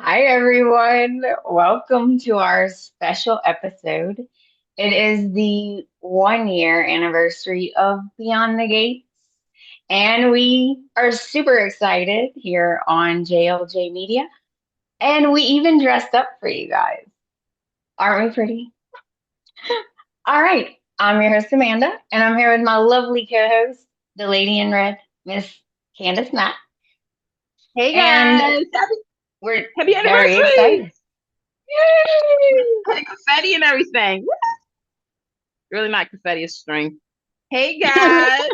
Hi, everyone. Welcome to our special episode. It is the 1 year anniversary of Beyond the Gates, and we are super excited here on JLJ Media. And we even dressed up for you guys. Aren't we pretty? All right. I'm your host, Amanda, and I'm here with my lovely co host, the lady in red, Miss Candice Matt. Hey And guys, we're happy very anniversary! excited. Yay! Confetti and everything. Really not confetti, it's string. Hey guys,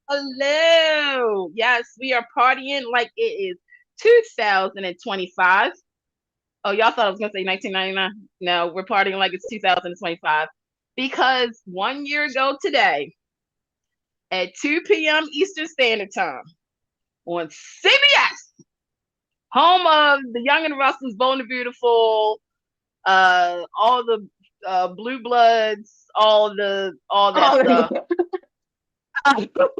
hello. Yes, we are partying like it is 2025. Oh, y'all thought I was gonna say 1999? No, we're partying like it's 2025 because 1 year ago today at 2 p.m. Eastern Standard Time on CBS, home of the Young and the Restless, Bold and the Beautiful, all the blue bloods, all that Oh, stuff.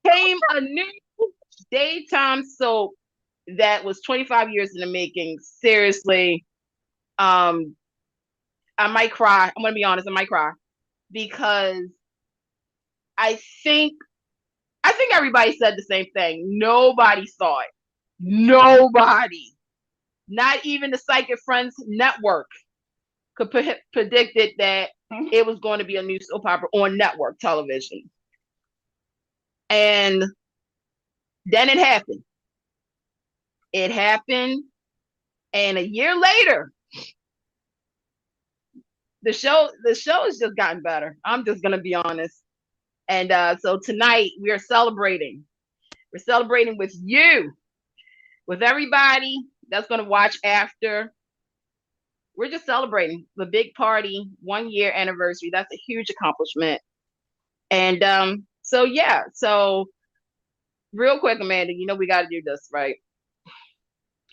Came a new daytime soap that was 25 years in the making. Seriously, um, I might cry. I'm gonna be honest, I might cry because I think I think everybody said the same thing. Nobody saw it. Nobody, not even the Psychic Friends Network, could predicted that it was going to be a new soap opera on network television. And then it happened. It happened, and a year later, the show has just gotten better. I'm just gonna be honest. And so tonight we are celebrating. We're celebrating with you, with everybody that's gonna watch after. We're just celebrating the big party, 1 year anniversary. That's a huge accomplishment. And so yeah, so real quick, Amanda, you know we got to do this, right?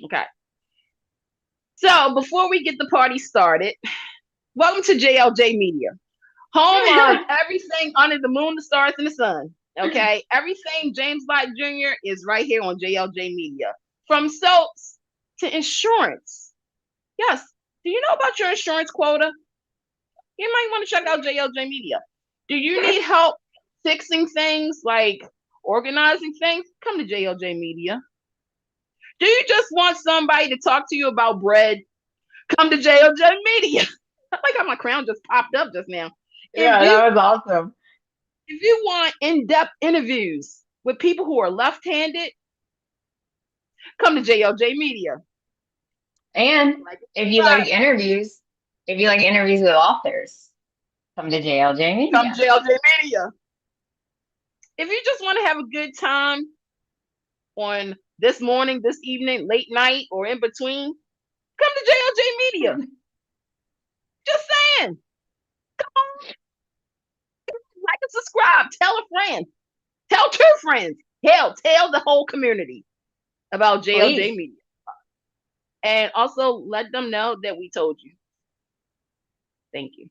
Okay. So before we get the party started, welcome to JLJ Media, home of everything under the moon, the stars, and the sun. Okay, everything James Lott Jr. is right here on JLJ Media, from soaps to insurance. Yes, do you know about your insurance quota? You might want to check out JLJ Media. Do you need help fixing things like organizing things? Come to JLJ Media. Do you just want somebody to talk to you about bread? Come to JLJ Media. I like how my crown just popped up just now. If Yeah, you that was awesome. if you want in-depth interviews with people who are left-handed, come to JLJ Media. And Like if you like interviews, if you like interviews with authors, come to JLJ come Media. to JLJ Media. If you just want to have a good time on this morning, this evening, late night, or in between, come to JLJ Media. Just saying. Like and subscribe. Tell a friend. Tell two friends. Hell, tell the whole community about JLJ Please. Media. And also let them know that we told you. Thank you.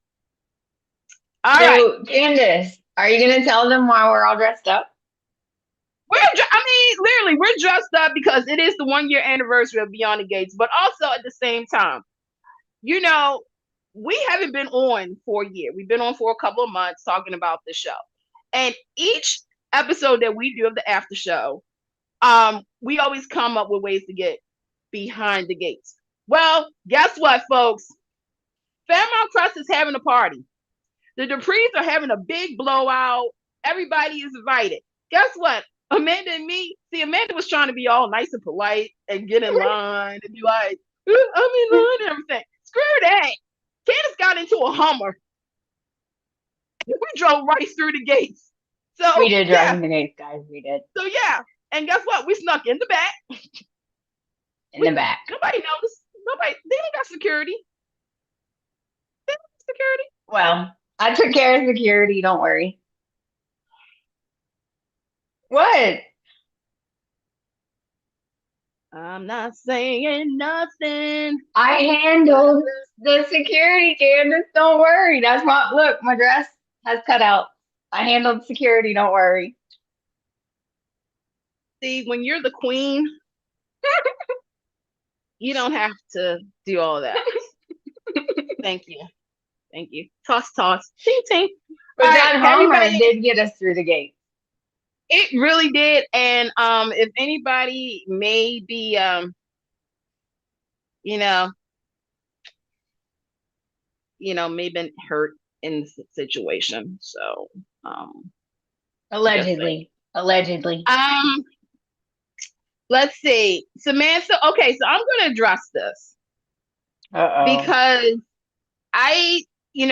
All right. So, Candice, are you going to tell them why we're all dressed up? Literally, we're dressed up because it is the 1 year anniversary of Beyond the Gates, but also at the same time, you know, we haven't been on for a year. We've been on for a couple of months talking about the show. And each episode that we do of the after show, we always come up with ways to get behind the gates. Well, guess what, folks? Fairmount Crest is having a party. The Duprees are having a big blowout. Everybody is invited. Guess what? Amanda and me, see, Amanda was trying to be all nice and polite and get in line and be like, I'm in line and everything. Screw that. Candice got into a Hummer. We drove right through the gates. We So, did drive yeah. in the gates, guys. We did. So, yeah. And guess what? We snuck in the back. In the back. Nobody noticed. They don't got security. They don't got security. Well, I took care of security. Don't worry. What? I'm not saying nothing. I handled the security, Candace. Don't worry. That's my look. My dress has cut out. I handled security. Don't worry. See, when you're the queen, You don't have to do all that. Thank you. Thank you. Toss, toss. Ting, ting. All But right, that home everybody. run did get us through the gate. It really did. And if anybody may be you know, may been hurt in the situation. So just saying. Allegedly. Allegedly. Um, let's see. Samantha, okay, so I'm gonna address this Uh-oh. because I, we've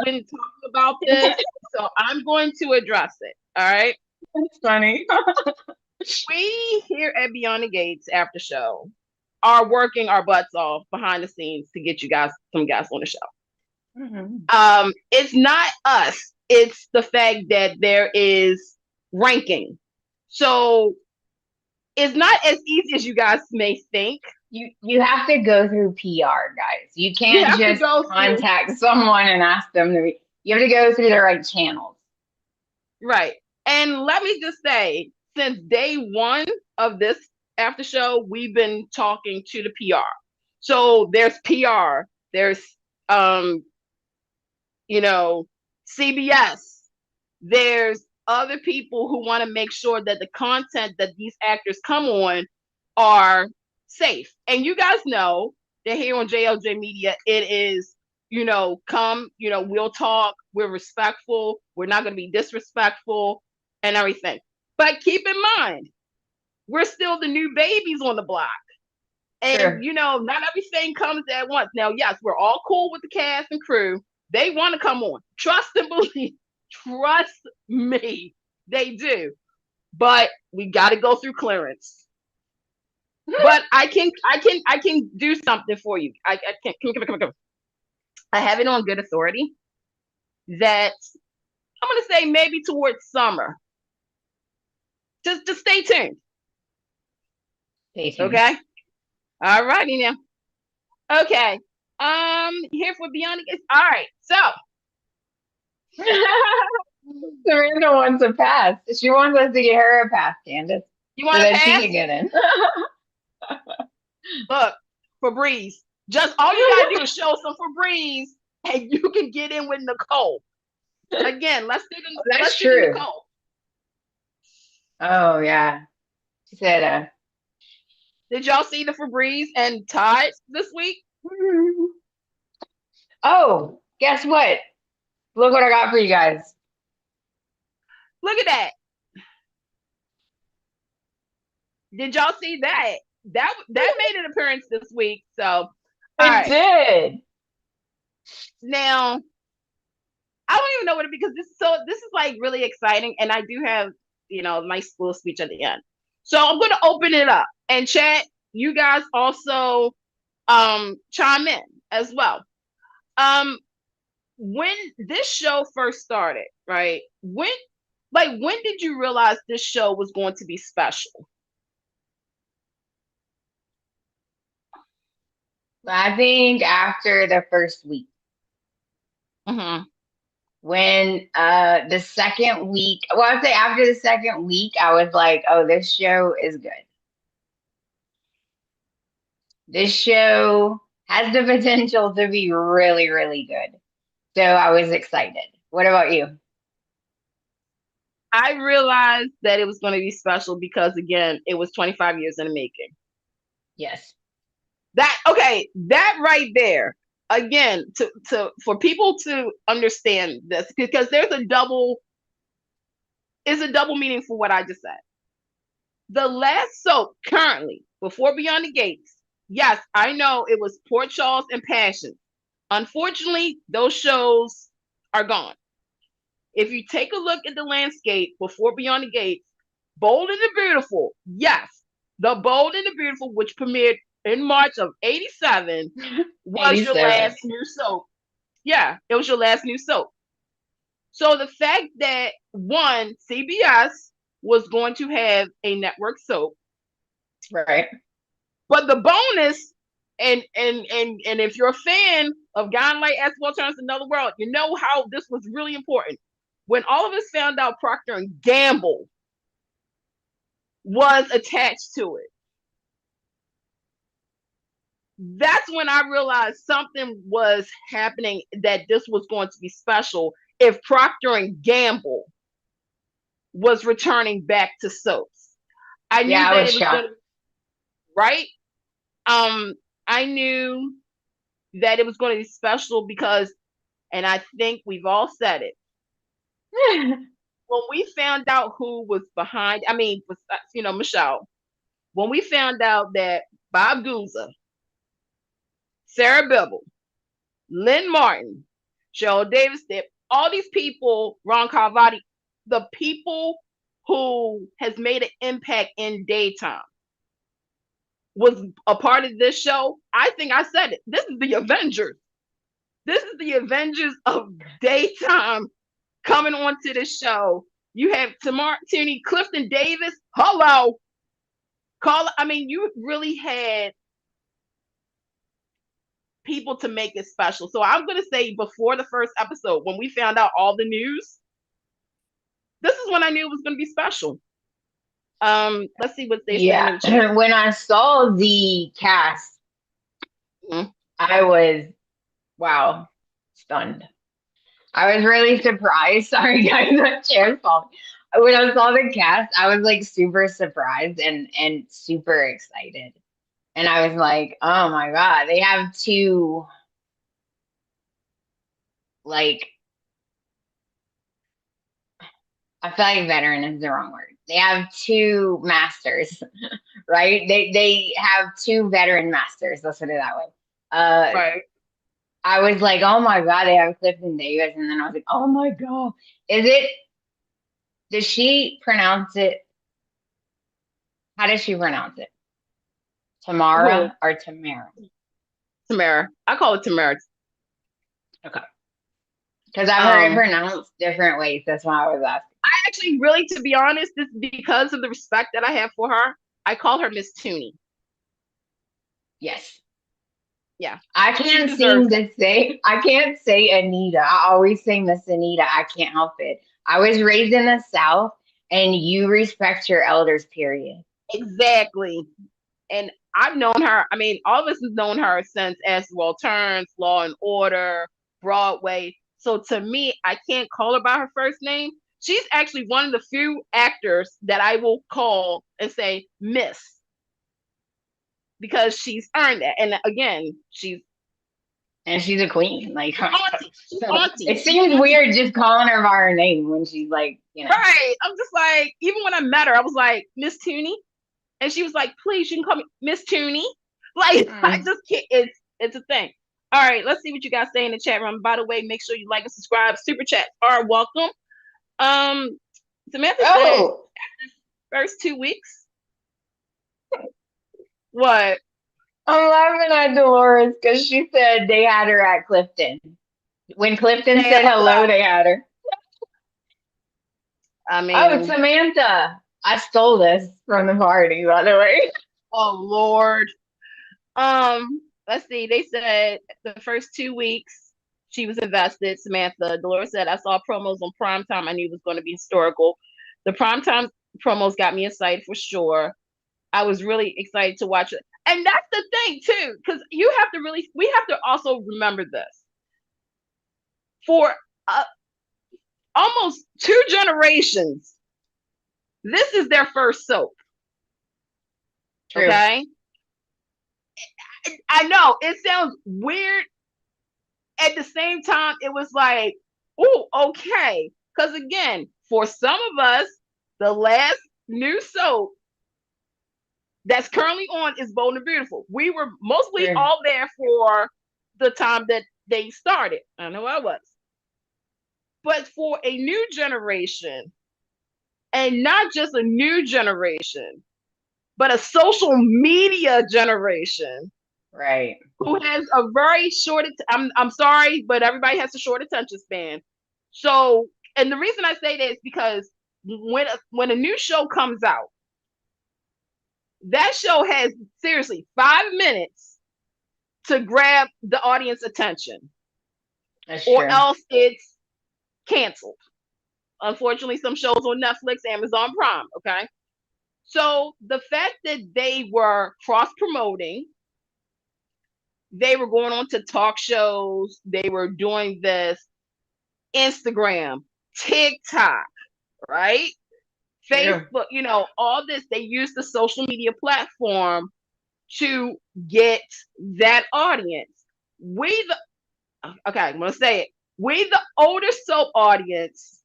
been talking about this, so I'm going to address it. All right. That's funny. We here at Beyond the Gates After Show are working our butts off behind the scenes to get you guys some guys on the show. Mhm. It's not us. It's the fact that there is ranking. So it's not as easy as you guys may think. You have to go through PR, guys. You You can't have to just go through, contact someone and ask them to be, you have to go through the right channels. right. And let me just say, since day one of this after show, we've been talking to the PR. So there's PR, there's um, you know, CBS, there's other people who want to make sure that the content that these actors come on are safe. And you guys know that here on JLJ Media, it is, come, we'll talk, we're respectful, we're not going to be disrespectful and everything. But keep in mind, we're still the new babies on the block. And, Sure. not everything comes at once. Now, yes, we're all cool with the cast and crew. They want to come on. Trust and believe. Trust me. They do. But we got to go through clearance. But I can do something for you. I can. Come. I have it on good authority that I'm going to say maybe towards summer. Just stay tuned. Stay tuned. Okay. All righty now. Okay. Here for Beyond the Gates. All right. So Serena wants a pass. She wants us to get her a pass, Candice, you so want to that she pass? can get in. Look, Febreze. Just all you gotta do is show some Febreze, and you can get in with Nicole. Again, let's That's do the true. Nicole. Oh yeah. She said, Did y'all see the Febreze and Tide this week? oh, guess what? Look what I got for you guys. Look at that. Did y'all see that? That made an appearance this week. So, all It right. did. Now, I don't even know what it because this is like really exciting, and I do have nice little speech at the end. So I'm gonna open it up and chat. You guys also chime in as well. Um, when this show first started, right? When did you realize this show was going to be special? I think after the first week. Mm-hmm. When the second week, well, I'd say after the second week, I was like, oh, this show is good. This show has the potential to be really, really good. So I was excited. What about you? I realized that it was going to be special because again, it was 25 years in the making. Yes. That right there. Again, to for people to understand this, because is a double meaning for what I just said. The last soap currently before Beyond the Gates, yes, I know it was Port Charles and Passion. Unfortunately, those shows are gone. If you take a look at the landscape before Beyond the Gates, Bold and the Beautiful, yes, the Bold and the Beautiful, which premiered in March of '87, was your 87. last new soap. Yeah, it was your last new soap. So the fact that one, CBS was going to have a network soap, Right. but the bonus, and if you're a fan of Guiding Light Asphalt Turns Another World, you know how this was really important. When all of us found out Procter and Gamble was attached to it, That's when I realized something was happening, that this was going to be special if Procter and Gamble was returning back to soaps. I knew Yeah, I that was it was going shocked. to, right? Um, I knew that it was going to be special because, and I think we've all said it, when we found out who was behind, I mean, Michelle, when we found out that Bob Guza, Sarah Bibble, Lynn Martin, Cheryl Davis, all these people, Ron Carvati, the people who has made an impact in daytime was a part of this show. I think I said it. This is the Avengers. This is the Avengers of daytime coming onto the show. You have Tamar Tierney, Clifton Davis. Hello. Call. I mean, you really had people to make it special. So I'm gonna say before the first episode, when we found out all the news, this is when I knew it was gonna be special. Let's see what they're saying in Yeah, the chat. when I saw the cast, Mm-hmm. I was, wow, stunned. I was really surprised. Sorry, guys, that chair's falling. When I saw the cast, I was like super surprised and super excited. And I was like, oh my God, they have two, like, I feel like veteran is the wrong word. They have two masters, right? They have two veteran masters. Let's put it that way. Uh, Right. I was like, oh my God, they have Clifton Davis, and then I was like, oh my God, is it? Does she pronounce it? How does she pronounce it? Who? Tamara or Tamara? Tamara. I call it Tamara. Okay, because I've heard it Um, pronounced different ways. That's why I was asking. I actually really, to be honest, this because of the respect that I have for her, I call her Miss Tooney. Yes. Yeah. I She can't deserves seem that. to say, I can't say Anita. I always say Miss Anita. I can't help it. I was raised in the South, and you respect your elders, period. Exactly. And I've known her. I mean, all of us have known her since As the World Turns, Law and Order, Broadway. So to me, I can't call her by her first name. She's actually one of the few actors that I will call and say Miss, because she's earned that. And again, she's And she's a queen. Like, auntie. She's it auntie. She's seems auntie. weird just calling her by her name when she's like, you know. Right. I'm just like, even when I met her, I was like, Miss Tooney. And she was like, please, you can call me Miss Tooney. Like, I Mm. just can't. It's a thing. All right, let's see what you guys say in the chat room. By the way, make sure you like and subscribe. Super chats are welcome. Um, Samantha said Oh, first 2 weeks. What? I'm laughing at Dolores because she said they had her at Clifton. When Clifton They, said hello, they had her. I Oh, mean, Samantha. I stole this from the party, by the way. oh Lord. Let's see. They said the first 2 weeks she was invested. Samantha Dolores said, I saw promos on primetime. I knew it was going to be historical. The primetime promos got me excited for sure. I was really excited to watch it. And that's the thing too, because we have to also remember this. For uh, almost 2 generations, this is their first soap. True. Okay. I know it sounds weird. At the same time, it was like, oh, okay. Because again, for some of us, the last new soap that's currently on is Bold and Beautiful. We were mostly True. all there for the time that they started. I know I was. But for a new generation, and not just a new generation, but a social media generation Right. who has a very short, I'm sorry, but everybody has a short attention span. So, and the reason I say that is because when a new show comes out, that show has seriously 5 minutes to grab the audience attention, That's or true. else it's canceled. Unfortunately, some shows on Netflix, Amazon Prime, okay? So the fact that they were cross promoting they were going on to talk shows. They were doing this Instagram, TikTok, right? True. Facebook, all this. They use the social media platform to get that audience. Okay, I'm going to say it. We, the older soap audience,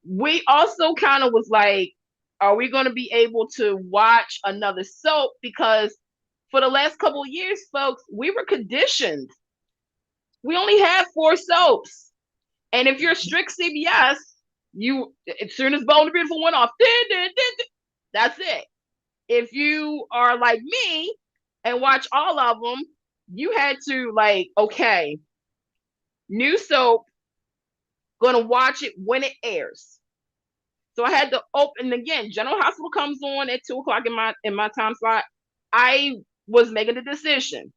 we also kind of was like, are we going to be able to watch another soap? Because for the last couple of years, folks, we were conditioned. We only had four soaps. And if you're strict CBS, you as soon as Bold and Beautiful went off, that's it. If you are like me and watch all of them, you had to like, okay, new soap, gonna watch it when it airs. So I had to open again. General Hospital comes on at 2 o'clock in my time slot. I was making a decision,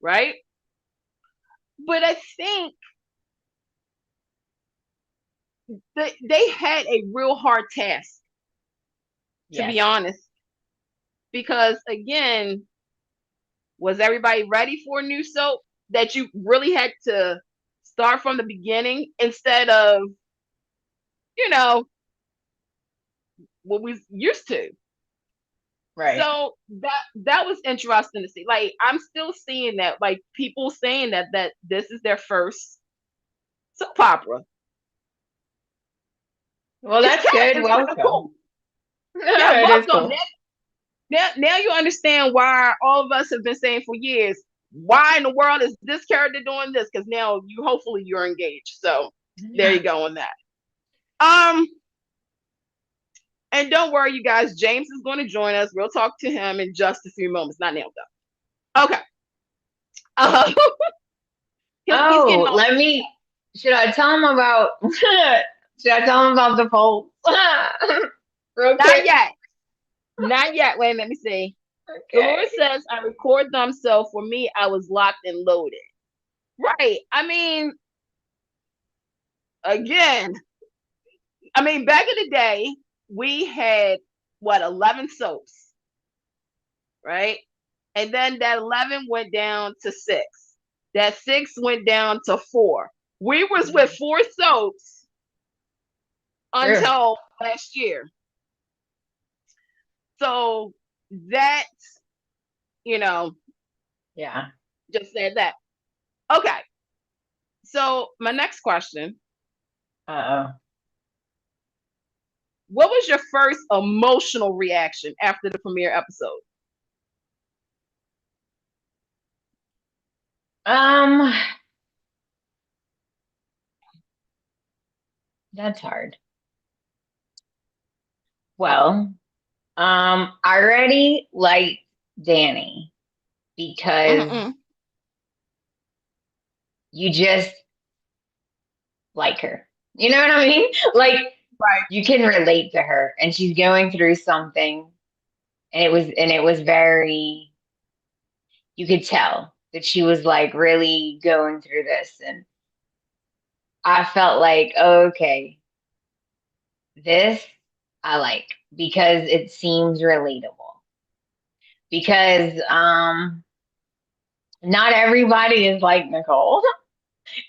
right? But I think they had a real hard task, to be Yes. honest, because again, was everybody ready for a new soap that you really had to start from the beginning instead of you know what we used to? Right. So that was interesting to see. Like I'm still seeing that, like people saying that this is their first soap opera. Well, It's that's kind good. it's kind of cool. Welcome. Yeah, It is welcome. cool. Now you understand why all of us have been saying for years, why in the world is this character doing this? Because now you hopefully you're engaged. So there you go on that. Um, and don't worry, you guys, James is going to join us. We'll talk to him in just a few moments. Not now though. Okay. Uh, he's getting Oh, all let me. Should I tell him about? Should I tell him about the polls? Real not quick. yet. Not yet. Wait, let me see. Dolores Okay. says I record them, so for me, I was locked and loaded. Right. I mean, again, back in the day, we had what 11 soaps, right? And then that 11 went down to six. That six went down to four. We was with four soaps True. until last year. So that, you know, Yeah. just said that. Okay. So my next question, Uh what was your first emotional reaction after the premiere episode? oh. That's hard. Well, I already like Danny because Mm-mm. you just like her. You know what I mean? Like Right. you can relate to her and she's going through something and it was very you could tell that she was like really going through this and I felt like okay, this I like because it seems relatable. Because not everybody is like Nicole,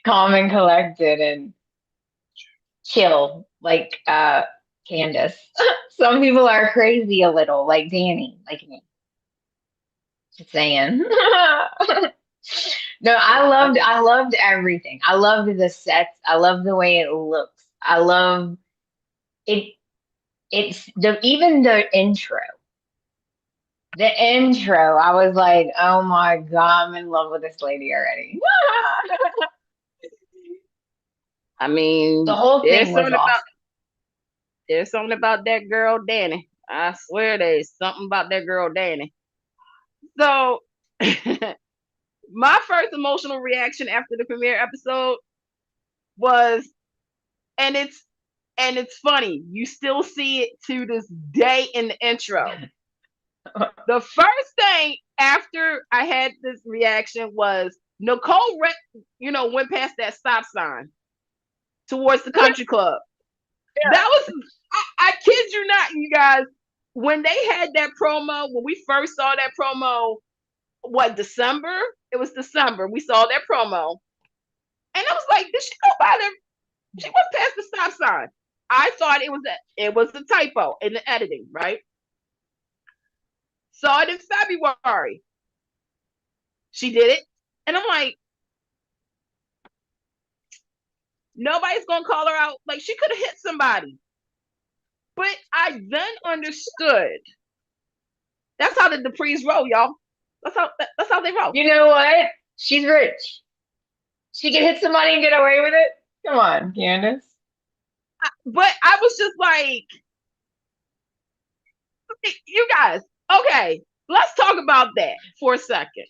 calm and collected and chill like Candice. Some people are crazy a little, like Danny, like me. Just saying. No, I loved everything. I loved the sets. I love the way it looks. I love it. It's the even the intro. The intro, I was like, oh my God, I'm in love with this lady already. I The mean, whole there's thing was something about awesome. there's something about that girl Danny. I swear there's something about that girl Danny. So my first emotional reaction after the premiere episode was, and it's funny, you still see it to this day in the intro. The first thing after I had this reaction was Nicole, went past that stop sign towards the country club. That was, I kid you not, you guys. When they had that promo, when we first saw that promo, what, December? It was December. We saw that promo. And I was like, did she go by there? She went past the stop sign. I thought it was a typo in the editing, right? Saw it in February. She did it. And I'm like, nobody's gonna call her out. Like, she could have hit somebody. But I then understood. That's how the Duprees roll, y'all. That's how they roll. You know what? She's rich. She can hit somebody and get away with it. Come on, Candice. But I was just like, you guys, okay, let's talk about that for a second.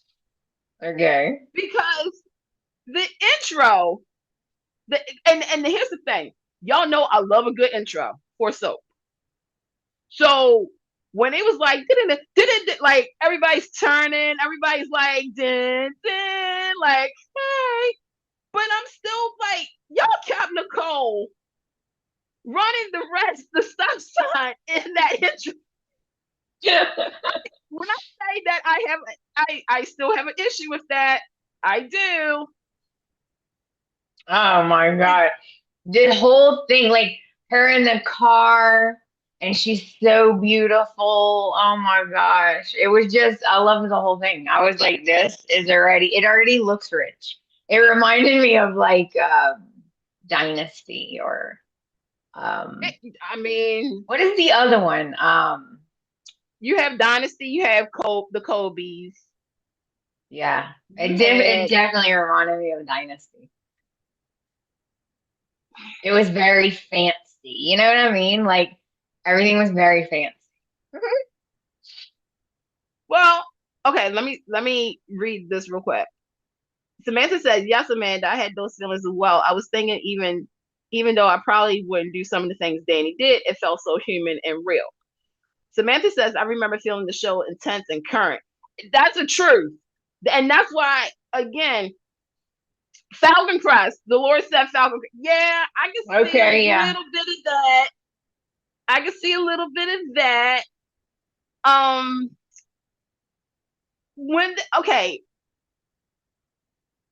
Okay. Because the intro, and here's the thing. Y'all know I love a good intro for soap. So when it was like, like everybody's turning, everybody's like, like, hey. But I'm still like, y'all kept Nicole running the stop sign in that intro. When I say that I still have an issue with that, I do. Oh my And God. The whole thing, like her in the car, and she's so beautiful. Oh my gosh. It was just, I loved the whole thing. I was like, it already looks rich. It reminded me of like Dynasty or um I mean, what is the other one? you have Dynasty, you have the Kobe's, Yeah. you It had definitely reminded me of Dynasty. It was very fancy. You know what I mean? Like everything was very fancy. well, okay, let me read this real quick. Samantha says, yes, Amanda, I had those feelings as well. I was thinking even though I probably wouldn't do some of the things Danny did, it felt so human and real. Samantha says, I remember feeling the show intense and current. That's a truth. And that's why, again, Falcon Crest, the Lord said Falcon Crest. Yeah, I can see a Okay, yeah. little bit of that. I can see a little bit of that. Um, okay,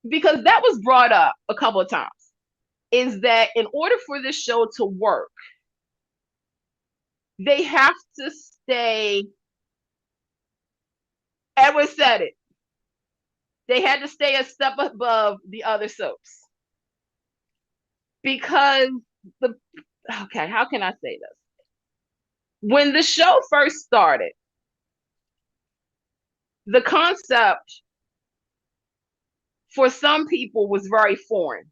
because that was brought up a couple of times, is that in order for this show to work, they have to stay. Edward said it. They had to stay a step above the other soaps because the okay, how can I say this? When the show first started, the concept for some people was very foreign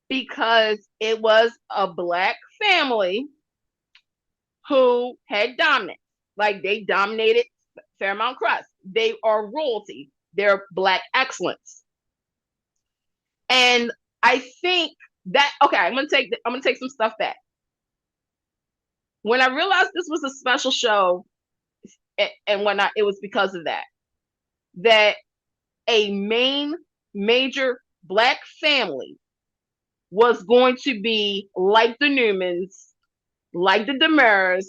because it was a black family who had dominance. Like they dominated Fairmount Crest. They are royalty. They're black excellence. And I think that okay, I'm gonna take some stuff back. When I realized this was a special show and whatnot, it was because of that a major black family was going to be like the Newmans, like the Demers,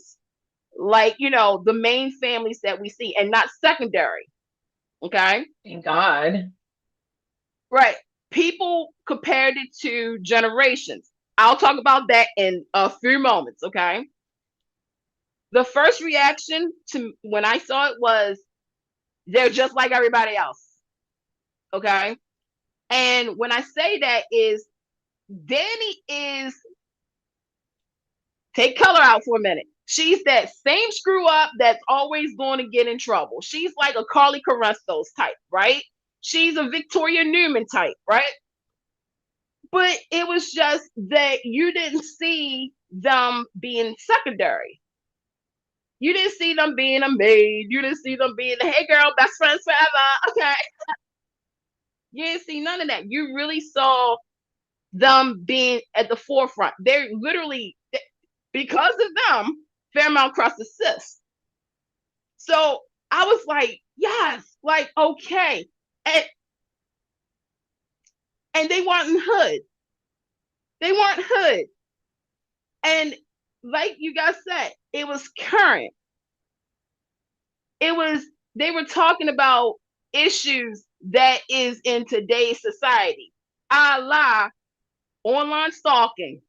like the main families that we see, and not secondary. Okay, Thank God. right? People compared it to generations. I'll talk about that in a few moments. Okay, the first reaction to when I saw it was they're just like everybody else. Okay, and when I say that is Danny is take color out for a minute. She's that same screw up that's always going to get in trouble. She's like a Carly Carrestos type, right? She's a Victoria Newman type, right? But it was just that you didn't see them being secondary. You didn't see them being a maid. You didn't see them being, hey girl, best friends forever. Okay. You didn't see none of that. You really saw them being at the forefront. They're literally, because of them, Fairmount Crest assists. So I was like, yes, like, okay. And they weren't hood. They weren't hood. And like you guys said, it was current. It was They were talking about issues that is in today's society, a la online stalking,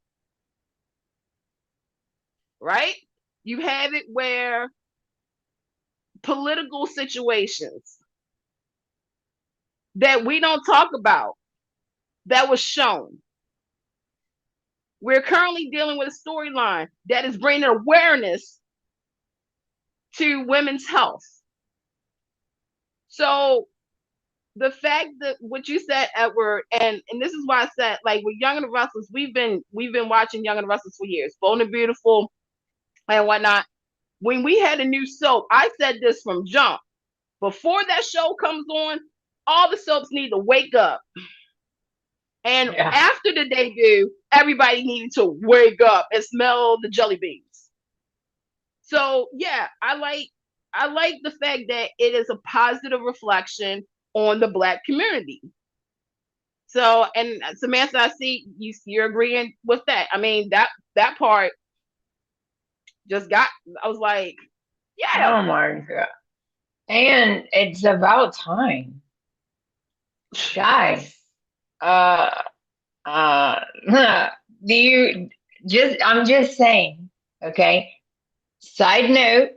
right? You have it where political situations that we don't talk about that was shown. We're currently dealing with a storyline that is bringing awareness to women's health. So the fact that what you said, Edward, and this is why I said, like, with Young and the Restless, we've been watching Young and the Restless for years, Bold and Beautiful and whatnot. When we had a new soap, I said this from jump. Before that show comes on, all the soaps need to wake up. And Yeah. after the debut, everybody needed to wake up and smell the jelly beans. So yeah, I like the fact that it is a positive reflection on the Black community. So, and Samantha, I see you're agreeing with that. I mean, that part just got. I was like, yeah. Oh my God. And it's about time, guys. Uh, uh, do you I'm just saying, okay? Side note,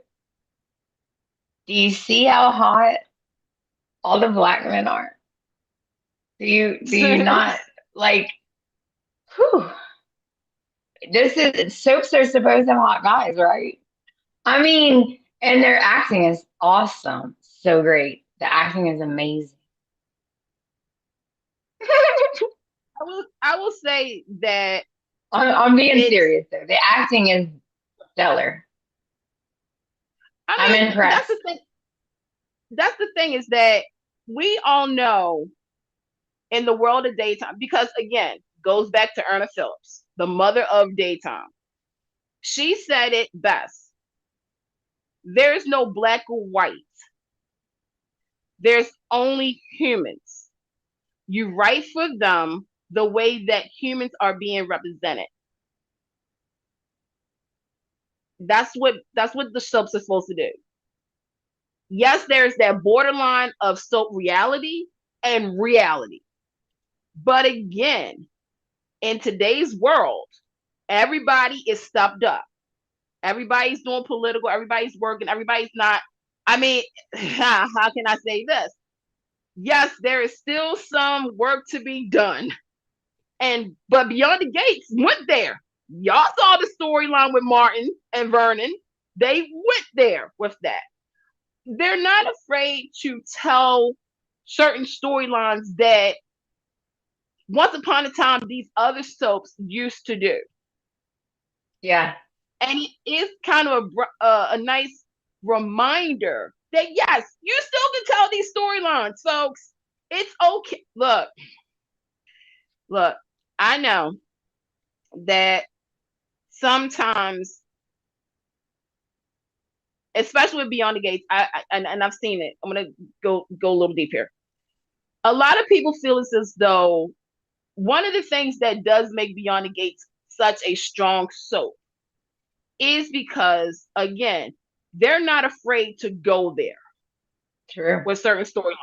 do you see how hot all the black men are? Do you not like, whew, this is soaps are supposed to have hot guys, right? I mean, and their acting is awesome. So great. The acting is amazing. I will say that I'm being it's. serious though. The acting is stellar. I I'm mean, that's the impressed. thing. That's the thing is that we all know in the world of daytime, because again, goes back to Erna Phillips, the mother of daytime. She said it best. There's no black or white. There's only humans. You write for them the way that humans are being represented. That's what the soaps are supposed to do. Yes, there's that borderline of soap reality and reality. But again, in today's world, everybody is stuffed up. Everybody's doing political, everybody's working, everybody's not. I mean, how can I say this? Yes, there is still some work to be done. And but Beyond the Gates went there. Y'all saw the storyline with Martin and Vernon. They went there with that. They're not afraid to tell certain storylines that once upon a time these other soaps used to do. Yeah. And it is kind of a nice reminder that yes, you still can tell these storylines, folks. It's okay. Look, I know that sometimes, especially with Beyond the Gates, and I've seen it. I'm gonna go a little deep here. A lot of people feel it's as though one of the things that does make Beyond the Gates such a strong soap is because again, they're not afraid to go there True. with certain storylines.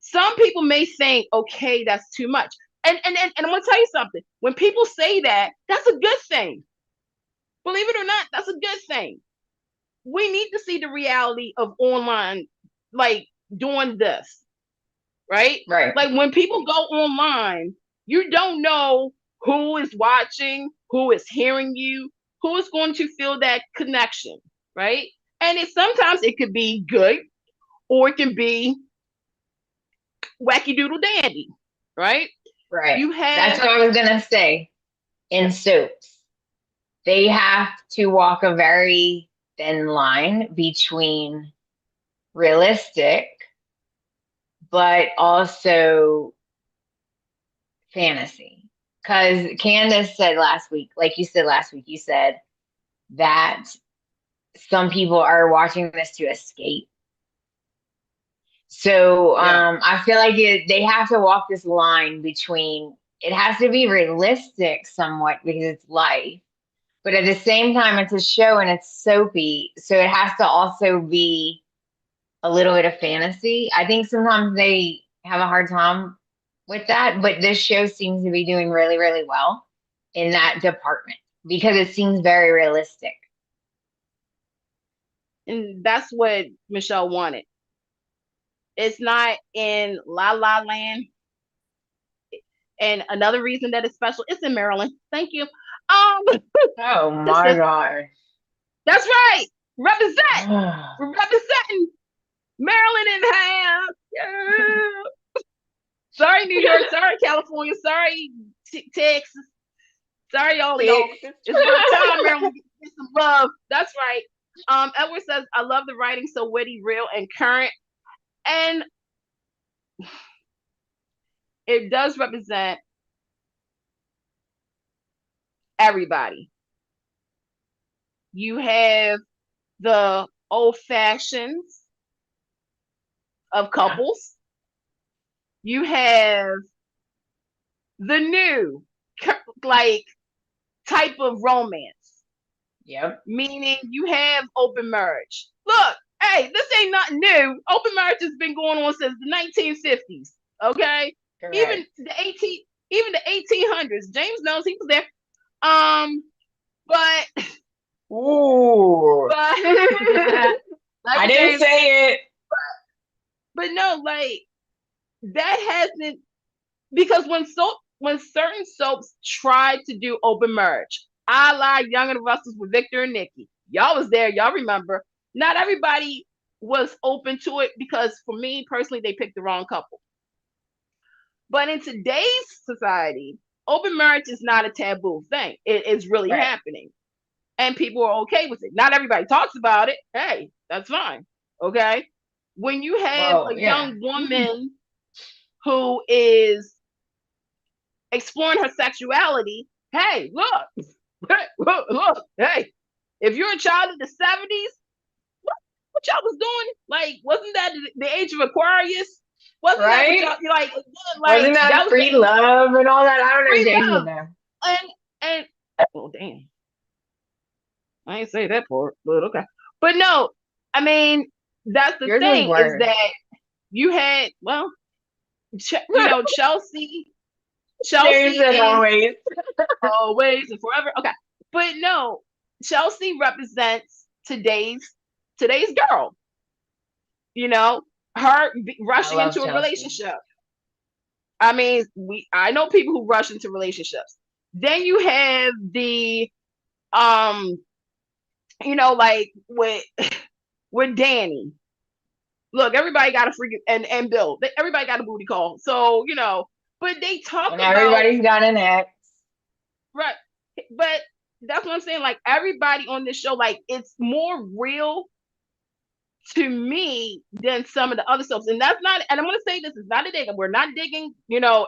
Some people may think, okay, that's too much. And I'm gonna tell you something. When people say that, that's a good thing. Believe it or not, that's a good thing. We need to see the reality of online, like doing this, right? Right. Like when people go online, you don't know who is watching, who is hearing you, who is going to feel that connection, right? And sometimes it could be good or it can be wacky doodle dandy, right? Right. You That's have, what I was gonna say. In soaps, they have to walk a very thin line between realistic but also fantasy. Because Candice said last week, like you said last week, you said that some people are watching this to escape. So yeah, I feel like they have to walk this line between it has to be realistic somewhat because it's life, but at the same time, it's a show and it's soapy. So it has to also be a little bit of fantasy. I think sometimes they have a hard time with that, but this show seems to be doing really, really well in that department because it seems very realistic. And that's what Michelle wanted. It's not in La La Land. And another reason that it's special, it's in Maryland. Thank you. Oh This my is gosh. that's right. Represent. We're representing Maryland in the house. Yeah. Sorry, New York. Sorry, California. Sorry, Texas. Sorry, all of y'all. Texas. It's about time Maryland gets some love. That's right. Edward says, I love the writing so witty, real, and current. And it does represent everybody. You have the old fashions of Yeah. couples. You have the new like type of romance, Yep. meaning you have open marriage. Look, hey, this ain't nothing new. Open marriage has been going on since the 1950s. Okay, even Correct. the 1800s. James knows he was there. Um, but Ooh. but I like didn't James, say it. but no, like that hasn't because when certain soaps tried to do open marriage, a la Young and the Restless with Victor and Nikki, y'all was there, y'all remember. Not everybody was open to it because for me personally, they picked the wrong couple. But in today's society, open marriage is not a taboo thing. It is really Right. happening. And people are okay with it. Not everybody talks about it. Hey, that's fine. Okay. When you have Well, a yeah. young woman who is exploring her sexuality, hey, look, look, hey, if you're a child of the 70s, what y'all was doing? Like, wasn't that the age of Aquarius? Wasn't that what Right? y'all like? Wasn't Like that that was the free age of love and all that? I don't know free James would love. know. And and oh damn, I ain't say that part, but okay. But no, I mean that's the Yours was thing is worse. that you had well, Chelsea. James Chelsea said is always. always and forever. Okay, but no, Chelsea represents today's girl. You know, her I rushing love into a Chelsea. relationship. I mean, I know people who rush into relationships. Then you have the um, like with Danny. Look, everybody got a freaking and Bill. Everybody got a booty call. So but they talk And about everybody's got an ex. right, but that's what I'm saying. Like everybody on this show, like it's more real to me than some of the other soaps. And that's not, and I'm going to say this is not a dig. We're not digging,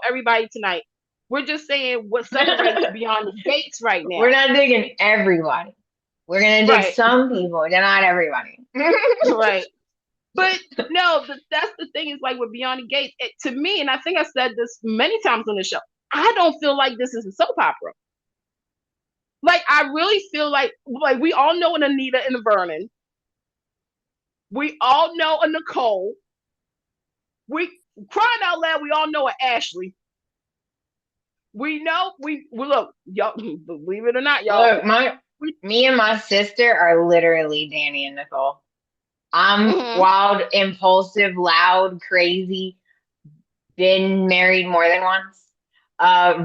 everybody tonight. We're just saying what separates Beyond the Gates right We're now. not digging everybody. We're gonna dig Right, some people, but not everybody. right. But no, that's the thing is like with Beyond the Gates, to me, and I think I said this many times on the show, I don't feel like this is a soap opera. Like I really feel like we all know an Anita and a Vernon. We all know a Nicole. We crying out loud, we all know an Ashley. We know we look, y'all believe it or not, y'all. Look, We, me and my sister are literally Danny and Nicole. I'm mm-hmm, wild, impulsive, loud, crazy, been married more than once.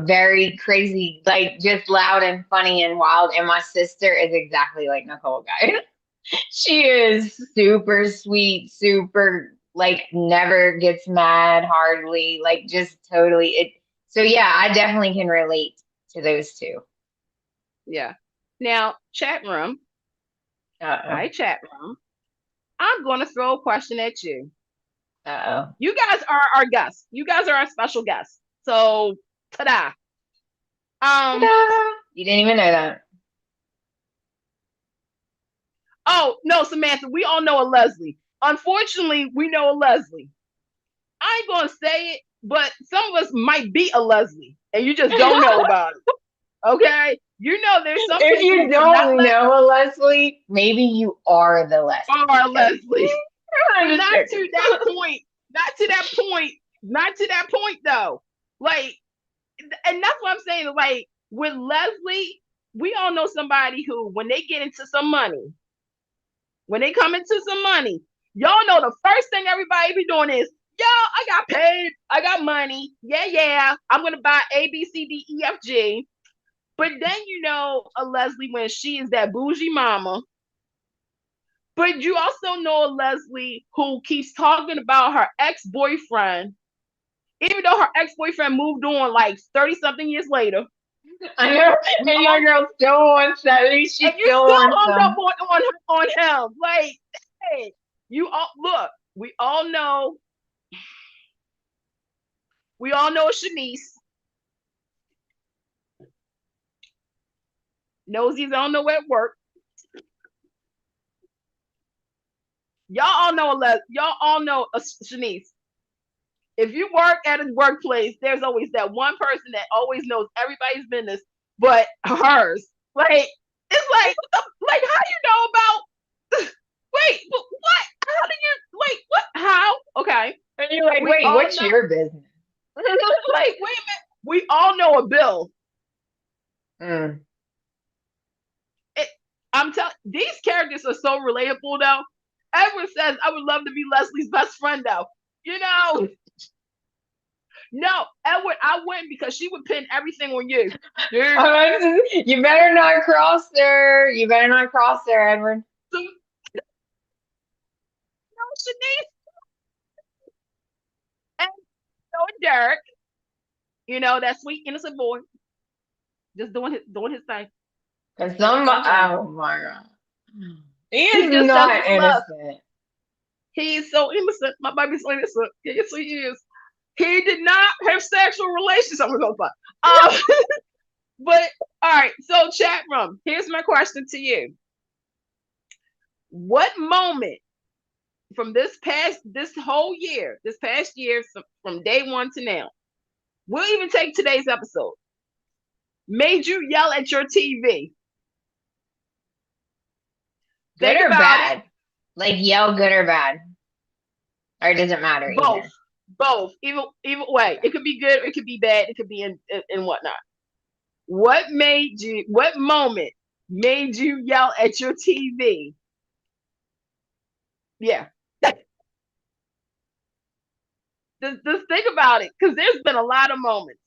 Very crazy, like just loud and funny and wild. And my sister is exactly like Nicole Guy. She is super sweet, super like never gets mad hardly, like just totally it. So yeah, I definitely can relate to those two. yeah. Now, chat room. Uh Hi, chat room. I'm going to throw a question at you. oh. Uh You guys are our guests. You guys are our special guests. So, ta-da. oh. Um. Ta-da! You didn't even know that. Oh no, Samantha. We all know a Leslie. Unfortunately, we know a Leslie. I ain't gonna say it, but some of us might be a Leslie, and you just don't know about it. Okay? There's some If people you who are not don't know a Leslie, maybe you are the are Leslie. Leslie. I'm just Not joking. to that point. Not to that point. Not to that point though. Like, and that's what I'm saying. Like with Leslie, we all know somebody who, when they get into some money, when they come into some money, y'all know the first thing everybody be doing is, yo, I got paid, I got money, yeah, yeah, I'm gonna buy A, B, C, D, E, F, G. But then you know a Leslie when she is that bougie mama. But you also know a Leslie who keeps talking about her ex boyfriend, even though her ex boyfriend moved on like 30 something years later. I know, We and all your girl still wants that. At least she And you still still wants hung up them. on him. Like, hey, you all look. We all know Shanice. Nosies don't know at work. Y'all all know Shanice. If you work at a workplace, there's always that one person that always knows everybody's business, but hers. Like, it's like how you know about? Wait, what? How do you like what? How? Okay, And you're like, we wait, all what's know. your business? Like, wait a minute. We all know a bill. Mm. It, I'm telling these characters are so relatable though. Edward says, I would love to be Leslie's best friend though. You know, no, Edward, I wouldn't because she would pin everything on you. Dude, You better not cross there. You better not cross there, Edward. so, no, Shanice and so Derek, that sweet innocent boy, just doing his thing. Cause Just some, doing his thing. oh my god, he He is just does it not for love. innocent. He is so innocent. My baby's so innocent. Yes, he is. He did not have sexual relations. I'm gonna go. But all right, so chat room. Here's my question to you: what moment from this past year, from day one to now, we'll even take today's episode, made you yell at your TV? Good Think or about it. bad? Like yell good or bad, or it doesn't matter Both, either. both, either way. Okay. It could be good. It could be bad. It could be in whatnot. What moment made you yell at your TV? Yeah. Just think about it, because there's been a lot of moments.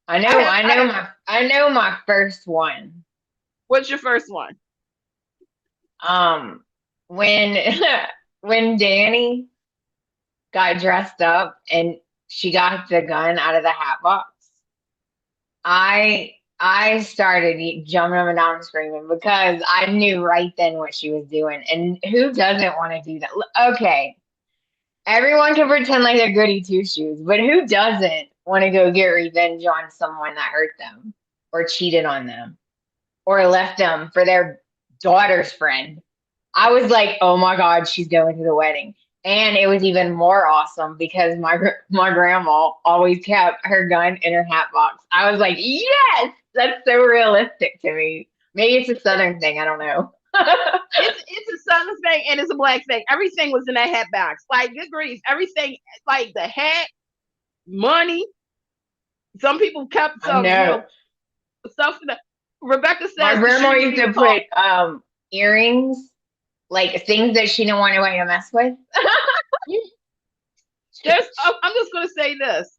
I have, I have. I know my first one. What's your first one? Um, when when Danny got dressed up and she got the gun out of the hat box, I started jumping up and down and screaming because I knew right then what she was doing. And who doesn't want to do that? Okay, everyone can pretend like they're goody two shoes, but who doesn't want to go get revenge on someone that hurt them or cheated on them or left them for their daughter's friend? I was like, oh my God, she's going to the wedding. And it was even more awesome because my grandma always kept her gun in her hat box. I was like, yes, that's so realistic to me. Maybe it's a Southern thing. I don't know. It's a Southern thing and it's a Black thing. Everything was in that hat box. Like, good grief, everything, like the hat, money. Some people kept I some, know. stuff. Rebecca My says the grandma shoes used even to cost. put earrings, like things that she didn't want anybody to mess with. I'm just gonna say this.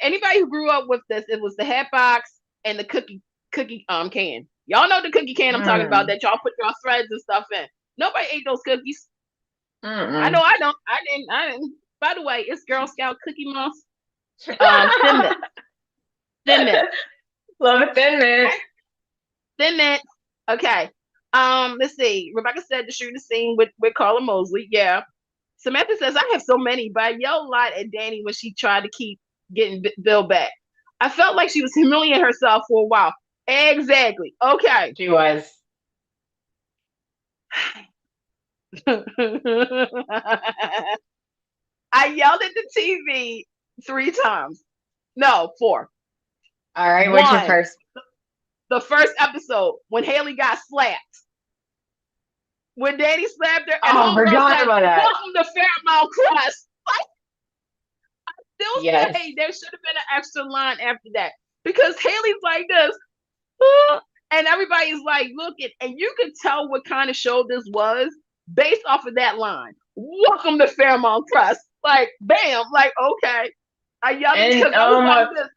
Anybody who grew up with this, it was the hat box and the cookie can. Y'all know the cookie can I'm talking about, Mm, that y'all put your threads and stuff in. Nobody ate those cookies. I know mm-mm. I don't. I didn't. By the way, it's Girl Scout Cookie Month. Thin mints. Thin mints. Love a thin mint. Okay. Thin mints. Okay. Let's see. Rebecca said the shooting scene with Carla Mosley. Yeah. Samantha says, I have so many, but I yelled a lot at Danny when she tried to keep getting Bill back. I felt like she was humiliating herself for a while. Exactly. Okay. She was. I yelled at the TV 3 times. No, 4. All right, what's your One, first? the first episode when Haley got slapped. when Danny slapped her and Oh, homegirl forgot said, about that. "Welcome to Fairmount Crest." Like, still Yes. say there should have been an extra line after that because Haley's like this, "Ah," and everybody's like looking, and you could tell what kind of show this was based off of that line. Welcome to Fairmount Crest. Like, bam, like okay. I yelled it And because I was like this.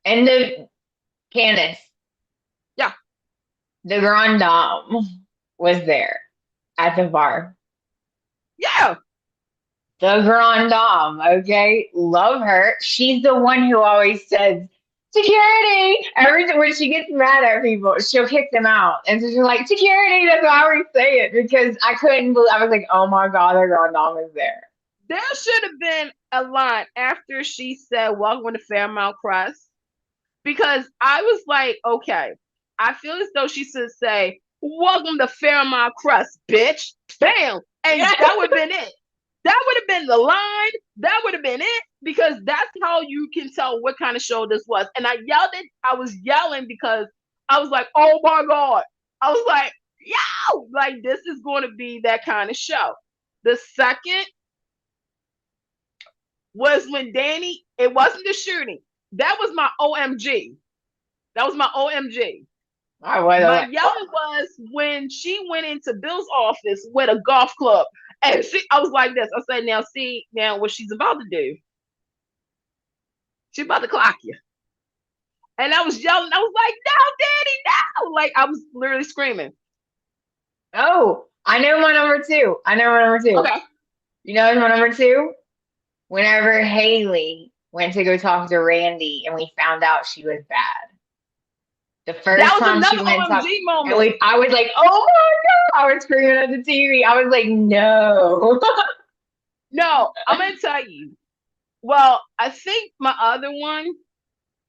and the Candice, Yeah, the grand dame, was there at the bar. yeah. The grand dame, okay? Love her. She's the one who always says, security! Every time when she gets mad at people, she'll kick them out. And so she's like, security! That's why I always say it because I couldn't believe, I was like, oh my God, the grand dame is there. There should have been a line after she said, "Welcome to Fairmount Crest," because I was like, okay, I feel as though she should say, "Welcome to Fairmount Crest, bitch." Bam. And Yeah. that would have been it. That would have been the line. That would have been it because that's how you can tell what kind of show this was. And I yelled it. I was yelling because I was like, oh my God. I was like, yo, like this is going to be that kind of show. The second was when Danny, it wasn't the shooting. That was my OMG. That was my OMG. I was My like, oh, yelling was when she went into Bill's office with a golf club. And I was like this. I said, now see, now what she's about to do, she's about to clock you. And I was yelling. I was like, no, Daddy, no. Like I was literally screaming. oh, I know my number two. I know my number two. Okay. You know my number two? Whenever Haley went to go talk to Randy and we found out she was bad. The That first was time she another went and talked, OMG and moment. I was like, oh my God, I was screaming at the TV. I was like, no. No, I'm going to tell you. Well, I think my other one,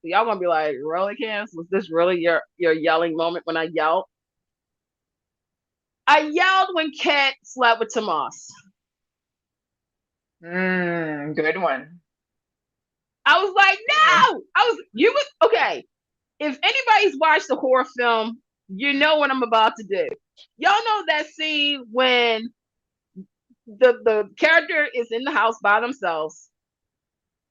y'all gonna be like, really, Candace? Was this really your yelling moment when I yelled? I yelled when Kat slept with Tomas. Good one. I was like, Good one. no! I was you was okay. If anybody's watched the horror film, you know what I'm about to do. Y'all know that scene when the character is in the house by themselves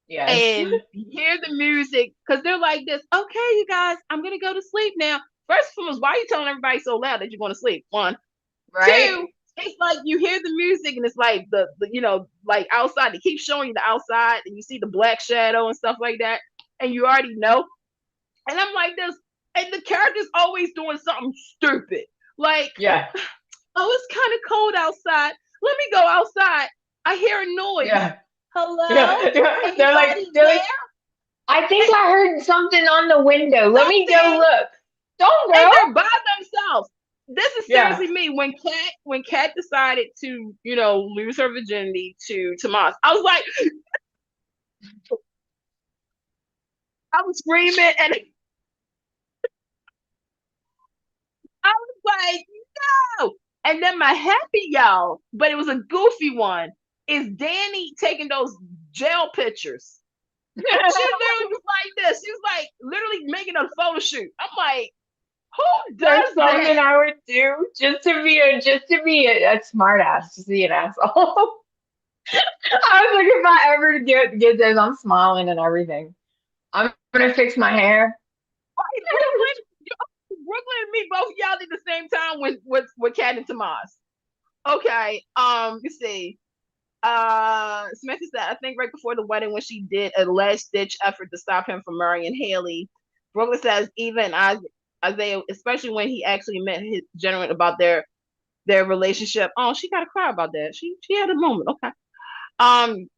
Yes. and you hear the music because they're like this, okay, you guys, I'm gonna go to sleep now. First of all, why are you telling everybody so loud that you're going to sleep? One. Right? Two, it's like you hear the music and it's like the like outside. They keep showing you the outside and you see the black shadow and stuff like that, and you already know. And I'm like this, and the character's always doing something stupid. Like, Yeah. oh, it's kind of cold outside. Let me go outside. I hear a noise. Yeah. Hello? Yeah. Anybody They're there? like, I think I heard something on the window. Let me go Something. look. Don't And go. they're by themselves. This is Yeah. seriously me. When Kat decided to, lose her virginity to Tomas, I was like, I was screaming and I was like, no. And then my happy yell, but it was a goofy one, is Danny taking those jail pictures. She literally was like this. She was like literally making a photo shoot. I'm like, who That's does something that? I would do just to be a smart ass, just to be an asshole. I was like, if I ever get those, I'm smiling and everything. I'm gonna fix my hair. Like, Brooklyn and me both yelled at the same time with Cat and Tomas. Okay, you see. Samantha said, I think right before the wedding when she did a last ditch effort to stop him from marrying Haley. Brooklyn says even Isaiah, especially when he actually met his gentleman about their relationship. Oh, she gotta cry about that. She had a moment. Okay.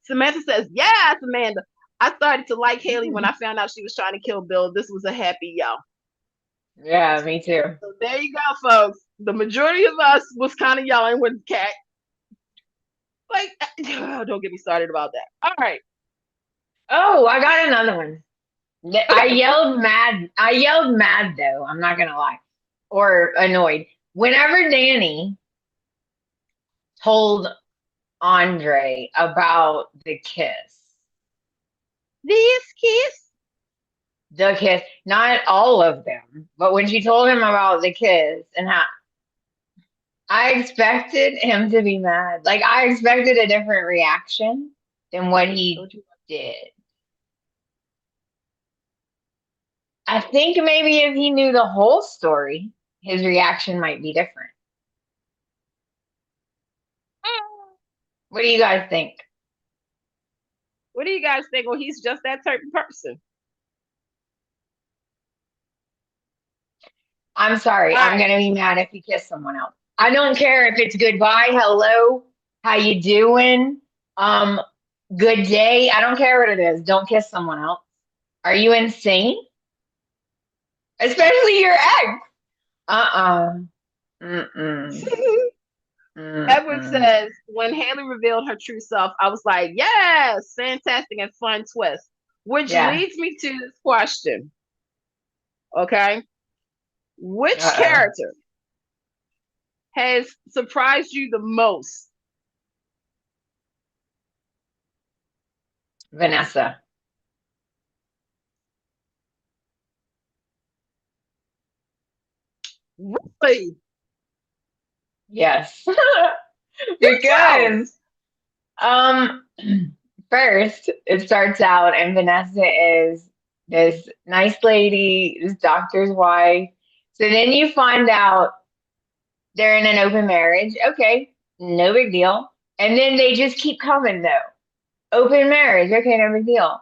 Samantha says, yes, Amanda. I started to like Haley when I found out she was trying to kill Bill. This was a happy yell. Yeah, me too. So there you go, folks. The majority of us was kind of yelling with Cat. Like, don't get me started about that. All right. Oh, I got another one. I Okay. yelled mad. I yelled mad though. I'm not gonna lie, or annoyed. Whenever Danny told Andre about This kiss. the kiss, not all of them, but when she told him about the kiss and how I expected him to be mad. Like I expected a different reaction than what he What you- did. I think maybe if he knew the whole story, his reaction might be different. What do you guys think? What do you guys think? Well, he's just that type of person. I'm sorry. All I'm right. gonna be mad if you kiss someone else. I don't care if it's goodbye, hello, how you doing, um, good day. I don't care what it is. Don't kiss someone else. Are you insane? Especially your ex. Uh-uh. Mm-mm. Edward Mm-mm. says, when Haley revealed her true self, I was like, yes, fantastic and fun twist. Which Yeah. leads me to this question. Okay. Which Uh-oh. character has surprised you the most? Vanessa. Really? Yes. Do tell. Because um first it starts out and Vanessa is this nice lady, this doctor's wife. So then you find out they're in an open marriage. Okay, no big deal. And then they just keep coming though. Open marriage, okay, no big deal.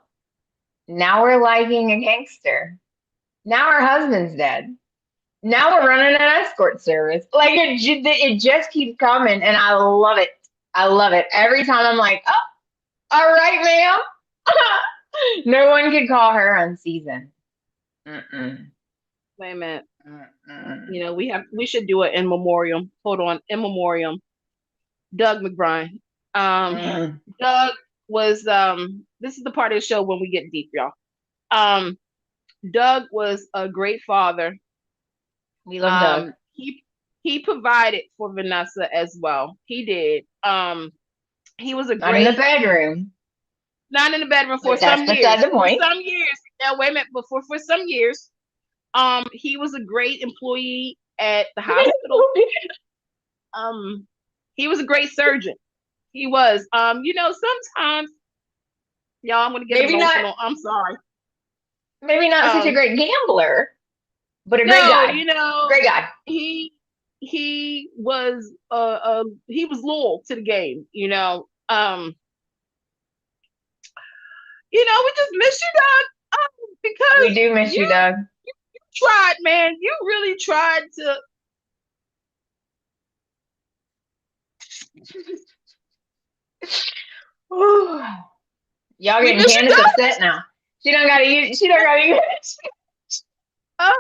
Now we're liking a gangster. Now her husband's dead. Now we're running an escort service. Like it just keeps coming, and I love it. I love it. Every time I'm like, oh, all right, ma'am. No one could call her unseasoned. Mm-mm. Wait a minute. Mm-mm. You know, we should do it in memoriam. Hold on, in memoriam. Doug McBride. Um, Mm. Doug was this is the part of the show when we get deep, y'all. Um, Doug was a great father. We love Doug. He provided for Vanessa as well. He did. He was a Not in the great, bedroom, not in the bedroom for but that's some beside years. the For point. some years. Now wait a minute. For some years, he was a great employee at the hospital. Um, he was a great surgeon. He was. You know, sometimes y'all, I'm gonna get maybe not. emotional. I'm sorry. Maybe not such a Um, great gambler, but a great no, guy. you know, Great guy. he he was loyal to the game. We just miss you, Doug, We because do miss you, you Doug. tried, man. You really tried to. Y'all We getting miss you, Candice Doug. upset now. She don't gotta use. She don't gotta use. Um,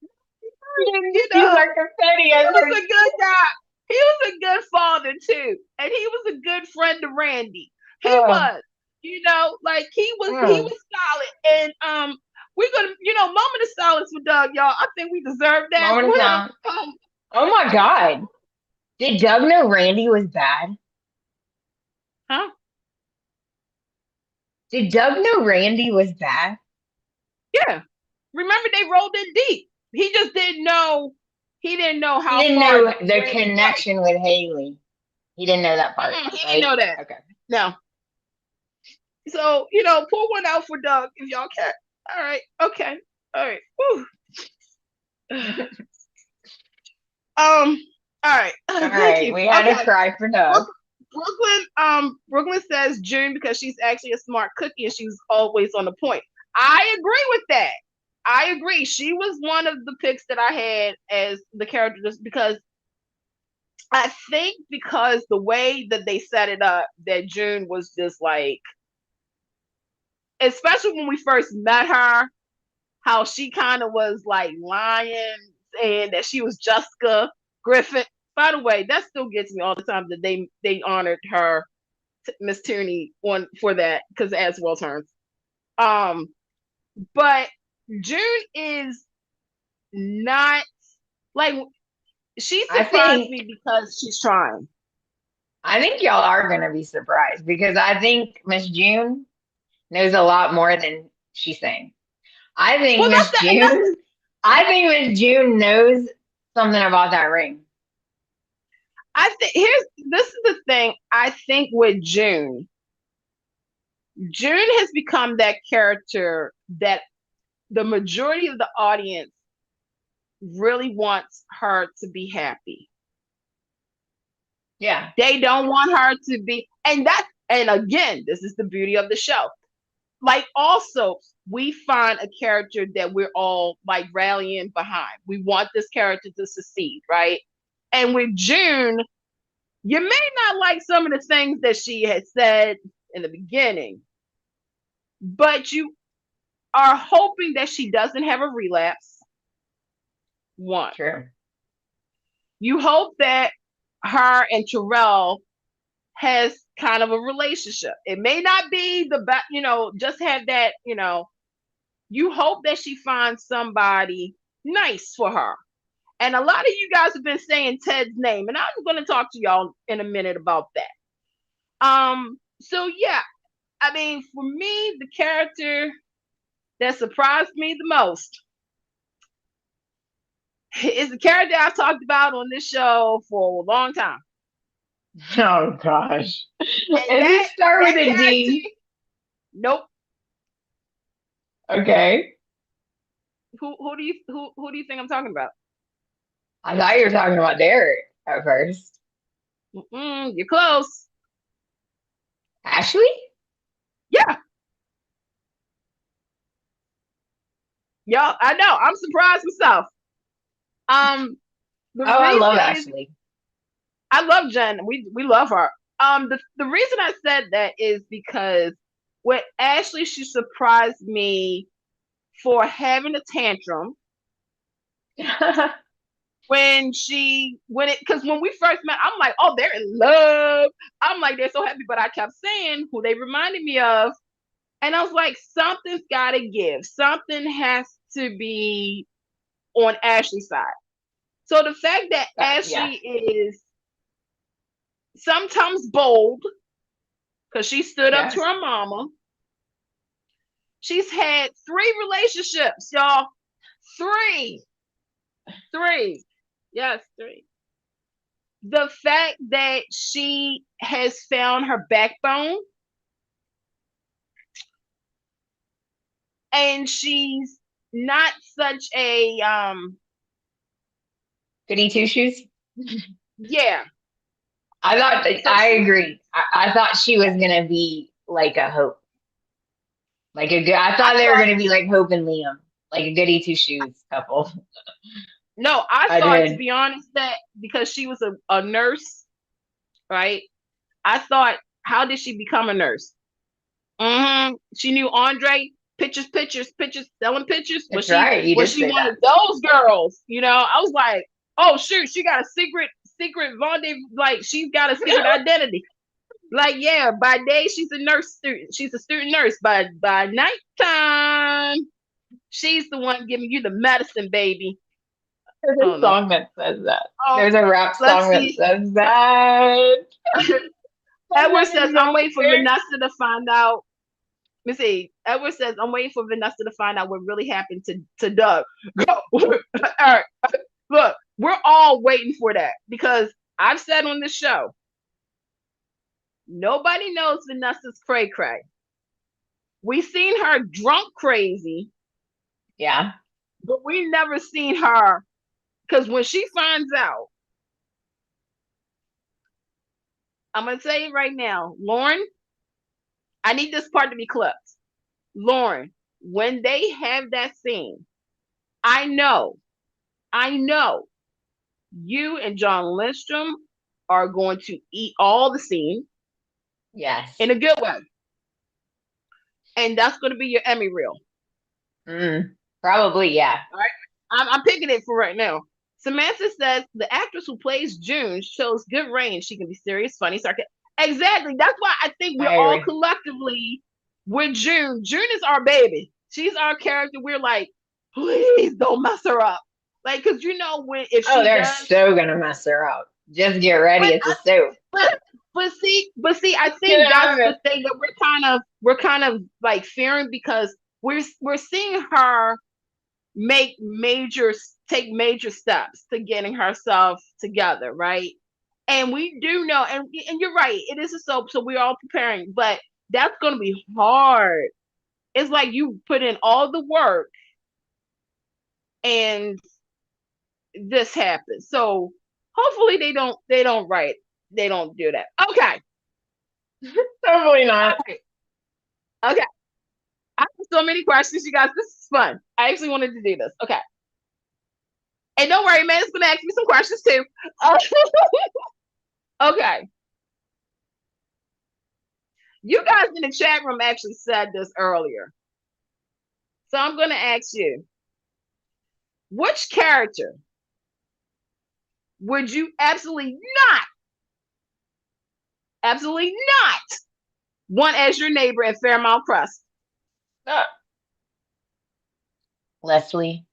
She didn't you use know, our confetti he as her. was a good guy. He was a good father too, and he was a good friend to Randy. He Uh, was, like he mm, was solid. And we're gonna, moment of silence for Doug, y'all. I think we deserve that moment of for him. silence. Oh my God! Did Doug know Randy was bad? Huh? Did Doug know Randy was bad? Yeah. Remember they rolled in deep. He just didn't know. He didn't know He how didn't far know the Randy was. connection with Haley. He didn't know that part, He didn't right? know that. Okay. No. So, pour one out for Doug if y'all can. All right. Okay. All right. Whew. All right. All Thank right, you. we had to Okay. cry for Doug. Brooklyn says June because she's actually a smart cookie and she's always on the point. I agree with that. I agree. She was one of the picks that I had as the character just because I think because the way that they set it up, that June was just like, especially when we first met her, how she kind of was like lying and that she was Jessica Griffin. By the way, that still gets me all the time that they honored her, Miss Tierney, on for that because as well terms. Um, but June is not like she I surprised think me because she's trying. I think y'all are gonna be surprised because I think Miss June knows a lot more than she's saying. I think Well, Miss that's that, and that's June I think Miss June knows something about that ring. I think this is the thing. I think with June has become that character that the majority of the audience really wants her to be happy. Yeah, They don't want her to be, and again, this is the beauty of the show. Like, also, we find a character that we're all like rallying behind. We want this character to succeed, right? And with June, you may not like some of the things that she had said in the beginning, but you are hoping that she doesn't have a relapse. One, true. you hope that her and Terrell has kind of a relationship. It may not be the best, just have that, you hope that she finds somebody nice for her. And a lot of you guys have been saying Ted's name, and I'm going to talk to y'all in a minute about that. So yeah, I mean, for me, the character that surprised me the most is the character I've talked about on this show for a long time. Oh gosh. And And that this start with that a character, D. nope. Okay. Who do you think I'm talking about? I thought you were talking about Derek at first. You're close. Ashley? Yeah, y'all. I know. I'm surprised myself. Um, the Oh, I love reason is Ashley. I love Jen. We love her. The reason I said that is because with Ashley, she surprised me for having a tantrum because when we first met, I'm like, oh, they're in love. I'm like, they're so happy, but I kept saying who they reminded me of, and I was like, something's got to give. Something has to be on Ashley's side. So the fact that Yeah. Ashley is sometimes bold because she stood up to Yes. her mama. She's had 3 relationships, y'all. Three. Three. Yes, three. The fact that she has found her backbone and she's not such a Goody two shoes. yeah. I thought So I she agree. I thought she was gonna be like a Hope, like a good. I I thought they were thought gonna be like Hope and Liam, like a goody two shoes couple. no, I I thought to did. be honest that because she was a nurse, right? I thought, how did she become a nurse? She knew Andre. Pictures, pictures, pictures, selling pictures. Was That's she right. You was did she say one that. of those girls? I was like, oh shoot, she got a secret rendezvous. Like she's got a secret identity. Like yeah, by day she's a nurse student. She's a student nurse. By nighttime, she's the one giving you the medicine, baby. There's Oh a no. song that says that. Oh, There's a rap let's song that see. says that. Edward Someone says, is I'm out waiting for there. Vanessa to find out. Let me see. Edward says, I'm waiting for Vanessa to find out what really happened to Doug. Go. All right. Look, we're all waiting for that because I've said on this show, nobody knows Vanessa's cray cray. We seen her drunk crazy, Yeah. but we never seen her because when she finds out, I'm gonna tell you right now, Lauren, I need this part to be clipped. Lauren, when they have that scene, I know, I know you and John Lindstrom are going to eat all the scene Yes. in a good way. And that's going to be your Emmy reel. Probably. Yeah. All right. I'm picking it for right now. Samantha says the actress who plays June shows good range. She can be serious, funny, sarcastic. Exactly. That's why I think we're I all agree. collectively with June. June is our baby. She's our character. We're like, please don't mess her up. Like, because when if Oh, she they're does, so gonna mess her up. Just get ready. but It's a soup. but but see, I Get think out that's of the it. thing that we're kind of like fearing because we're seeing her take major steps to getting herself together, right? And we do know, and you're right, it is a soap, so we're all preparing, but that's gonna be hard. It's like you put in all the work and this happens. So hopefully they don't write. They don't do that. Okay. Totally not. Okay. Okay. I have so many questions, you guys. This is fun. I actually wanted to do this. Okay. And don't worry, man, it's gonna ask me some questions too. Uh, okay. You guys in the chat room actually said this earlier. So I'm gonna ask you, which character would you absolutely not want as your neighbor at Fairmount Crest? Uh, Leslie.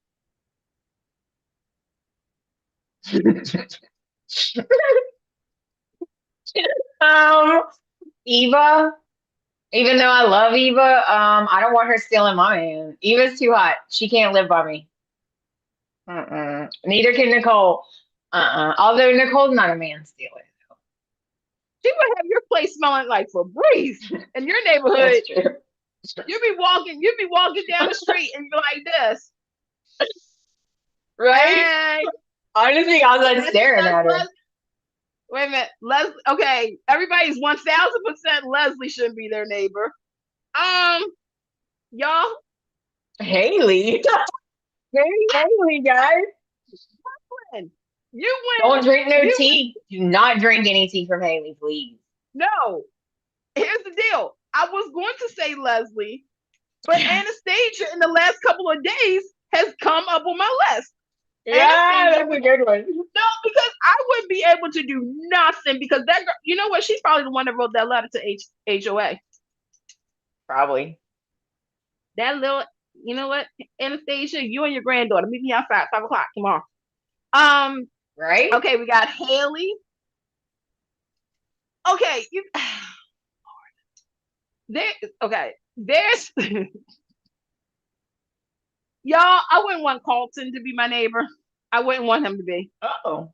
um, Eva. Even though I love Eva, I don't want her stealing my man. Eva's too hot. She can't live by me. Neither can Nicole. Although Nicole's not a man stealer. She would have your place smelling like Febreze in your neighborhood. That's true. You'd be walking down the street and you're like this. Right? Hey, Honestly, I was like staring at her. wait a minute. Okay, everybody's 1000% Leslie shouldn't be their neighbor. Y'all, Haley. Haley, guys. win. You Don't win. drink no You tea. Do not drink any tea from Haley, please. no. Here's the deal. I was going to say Leslie, but Anastasia in the last couple of days has come up on my list. Yeah, Anastasia, that's a good one. no, because I wouldn't be able to do nothing because that girl, you know what? She's probably the one that wrote that letter to HOA. Probably. That little, you know what, Anastasia, you and your granddaughter meet me outside 5 o'clock tomorrow. Right? Okay, we got Haley. Okay, you. There. Okay, there's. Y'all, I wouldn't want Colton to be my neighbor. I wouldn't want him to be. Oh.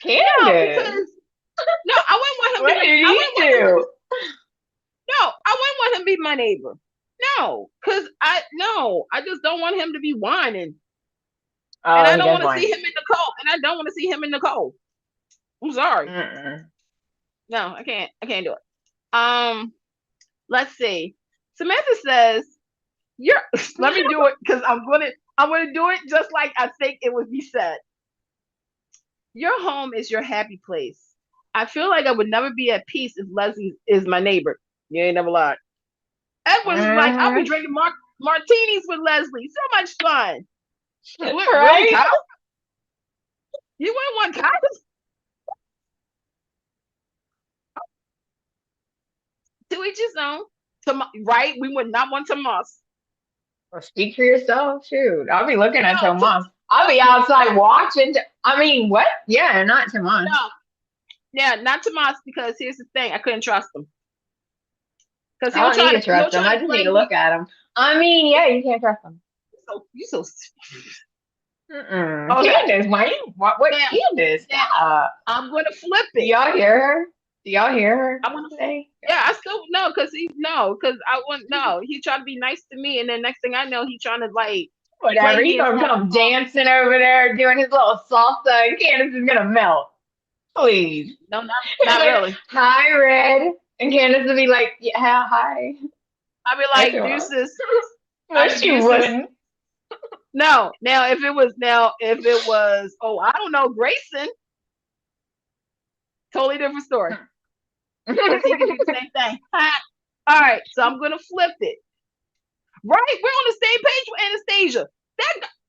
No, Candice. because no, I wouldn't want him What to be. did I he wouldn't want him. do? No, I wouldn't want him to be my neighbor. No, because I just don't want him to be whining, and Oh, I he don't does want to whine. see him in the cold, and I don't want to see him in the cold. I'm sorry. Mm-mm. No, I can't. I can't do it. Let's see. Samantha says, "You're." Let me do it because I'm gonna do it just like I think it would be said. Your home is your happy place. I feel like I would never be at peace if Leslie is my neighbor. You ain't never lied. Edwin's like, I'll be Mhm. drinking martinis with Leslie. So much fun. Really, Right? Kyle? You wouldn't want Kyle to each his own. Right? We would not want Tomas. Well, speak for yourself. Shoot. I'll be looking at No, Tomas. I'll be outside no, watching. I mean, what? Yeah, not Tomas. no. Yeah, not Tomas because here's the thing. I couldn't trust him. Because I don't need to he'll trust him. try I to just need to blame look me. at him. I mean, yeah, you can't trust him. You so Mm-mm. okay. Candace, why you? What Now, Candace? now Stop. I'm gonna flip Do it. y'all hear her? Do y'all hear her I'm gonna today? yeah, I still no, because I want no. He tried to be nice to me, and then next thing I know, he trying to like Whatever. play He me as gonna some. come dancing over there doing his little salsa, and Candace is gonna melt. Please. No, not He's not like, really. hi, Red. And Candace will be like, yeah, hi. I'd be No, like she won't. deuces. No, I'd be she deuces. wouldn't. No, now if it was oh I don't know Grayson, totally different story because he can do the same thing. All right, so I'm gonna flip it. Right, we're on the same page with Anastasia.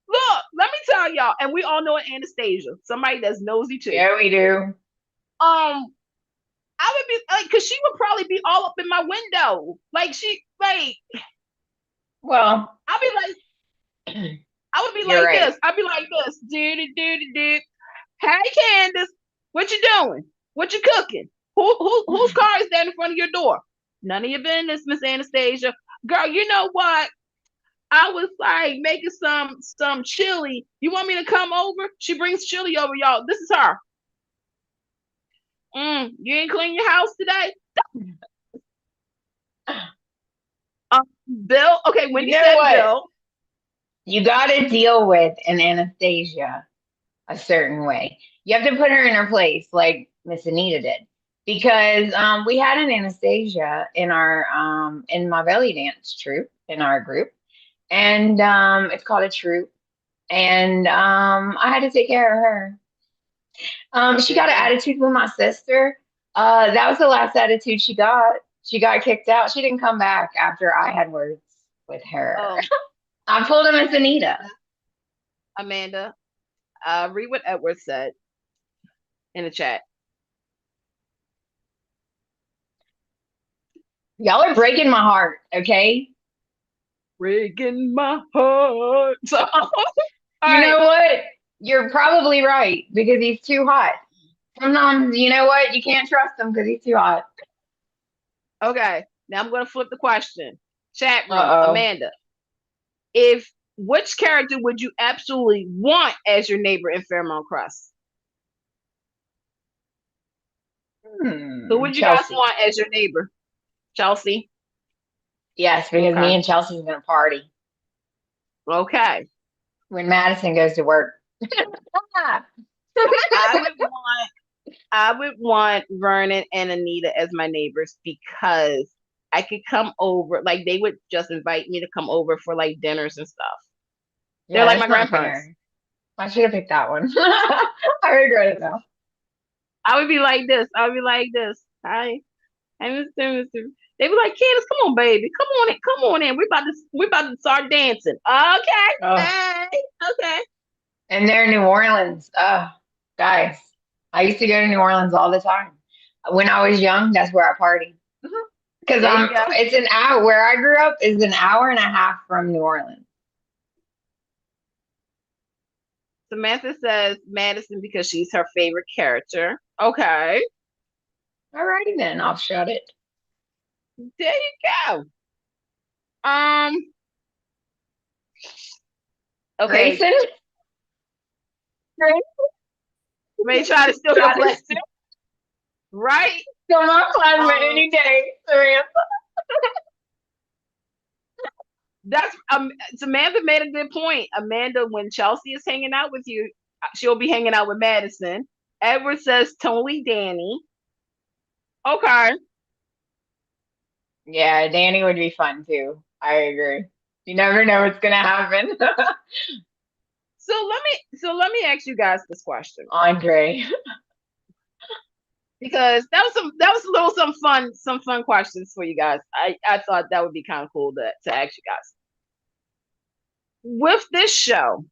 Look, let me tell y'all, and we all know Anastasia, somebody that's nosy too. Yeah, we do. Um, I would be like, cause she would probably be all up in my window. Well, I'd be like, I would be you're like right. this. I'd be like this. Do. Hey Candace, what you doing? What you cooking? Whose car is there in front of your door? None of your business, Miss Anastasia. Girl, you know what? I was like making some chili. You want me to come over? She brings chili over, y'all. This is her. You ain't clean your house today? Bill, okay, You Wendy know said what? Bill. You got to deal with an Anastasia a certain way. You have to put her in her place, like Miss Anita did, because we had an Anastasia in our in my belly dance troupe in our group, and it's called a troupe, and I had to take care of her. She got an Yeah. attitude with my sister. That was the last attitude she got. She got kicked out. She didn't come back after I had words with her. Um, I pulled him as Anita. Amanda, read what Edward said in the chat. Y'all are breaking my heart, okay? Breaking my heart. So, all You right. know what? You're probably right because he's too hot. Sometimes, you know what? You can't trust him because he's too hot. Okay. Now I'm going to flip the question. Chat room, Uh Amanda. If which character would you absolutely want as your neighbor in Fairmount Crest? oh. Who would you guys Chelsea. want as your neighbor? Chelsea. Yes, because me Okay. and Chelsea's gonna party Okay. when Madison goes to work. I would want Vernon and Anita as my neighbors because I could come over. Like they would just invite me to come over for like dinners and stuff. They're Yeah, like my that's not grandparents. fair. I should have picked that one. I regret it now. I would be like this. I would be like this. Hi, Mr. They be like, Candice, come on, baby, come on in. We about to start dancing. Okay, Oh, hey, okay. and they're in New Orleans. Guys, I used to go to New Orleans all the time. When I was young, that's where I partied. Because There you go. it's an hour where I grew up is an hour and a half from New Orleans. Samantha says Madison because she's her favorite character. Okay, Alrighty then, I'll shut it. there you go. Um, okay. Grayson, Grayson, May try to steal your try to place too, right? steal my plasma Um, any day, Samantha. that's Samantha made a good point. Amanda, when Chelsea is hanging out with you, she'll be hanging out with Madison. Edward says Tony Danny. Okay. Yeah, Danny would be fun too. I agree. You never know what's gonna happen. So let me ask you guys this question Andre. because that was a little some fun questions for you guys. I thought that would be kind of cool to ask you guys. With this show,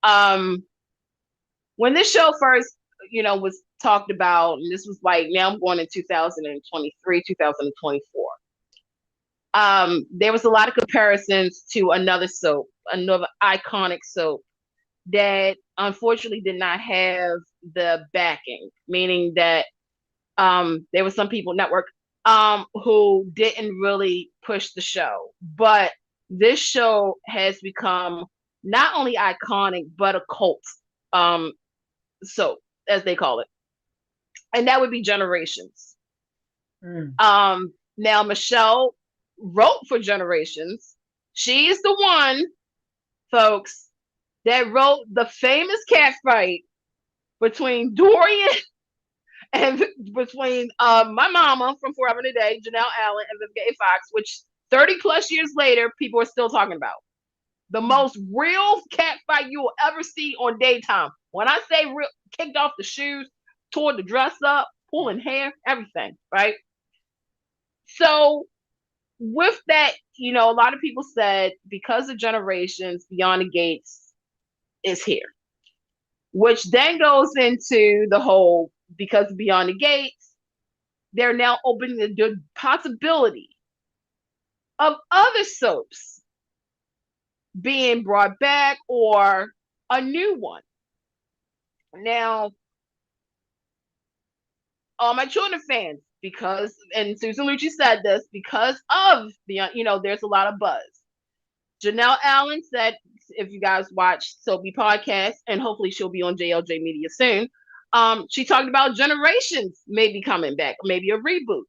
um, when this show first, was talked about, and this was like now I'm going in 2023, 2024. There was a lot of comparisons to another soap, another iconic soap that unfortunately did not have the backing, meaning that there was some people network who didn't really push the show. But this show has become not only iconic but a cult um soap, as they call it. And that would be Generations. Mm. Now Michelle wrote for Generations. She's the one, folks, that wrote the famous cat fight between Dorian and between my mama from Forever and a Day, Janelle Allen, and Vivica A. Fox, which 30 plus years later, people are still talking about. The most real cat fight you will ever see on daytime. When I say real, kicked off the shoes, tore the dress up, pulling hair, everything, right? So with that, a lot of people said because of Generations, Beyond the Gates is here, which then goes into the whole because Beyond the Gates, they're now opening the possibility of other soaps being brought back or a new one. Now, all my children fans, because, and Susan Lucci said this, because of the, there's a lot of buzz. Janelle Allen said, if you guys watch Soapy Podcast, and hopefully she'll be on JLJ Media soon, She talked about generations maybe coming back, maybe a reboot.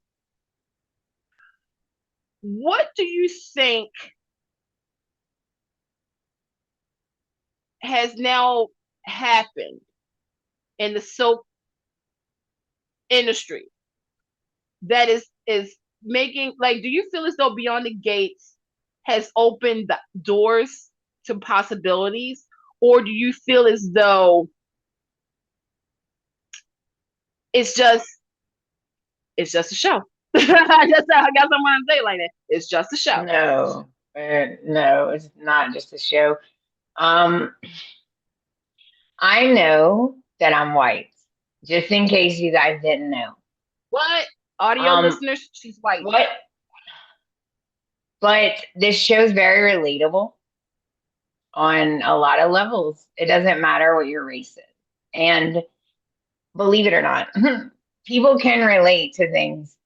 What do you think has now happened in the soap industry that is making, like, do you feel as though Beyond the Gates has opened the doors to possibilities, or do you feel as though it's just it's just a show? I guess I want to say it like that. It's just a show. No, no, it's not just a show. Um, I know that I'm white, just in case you guys didn't know. What, audio Um, listeners? She's white. what? But this show's very relatable on a lot of levels. It doesn't matter what your race is. And believe it or not, people can relate to things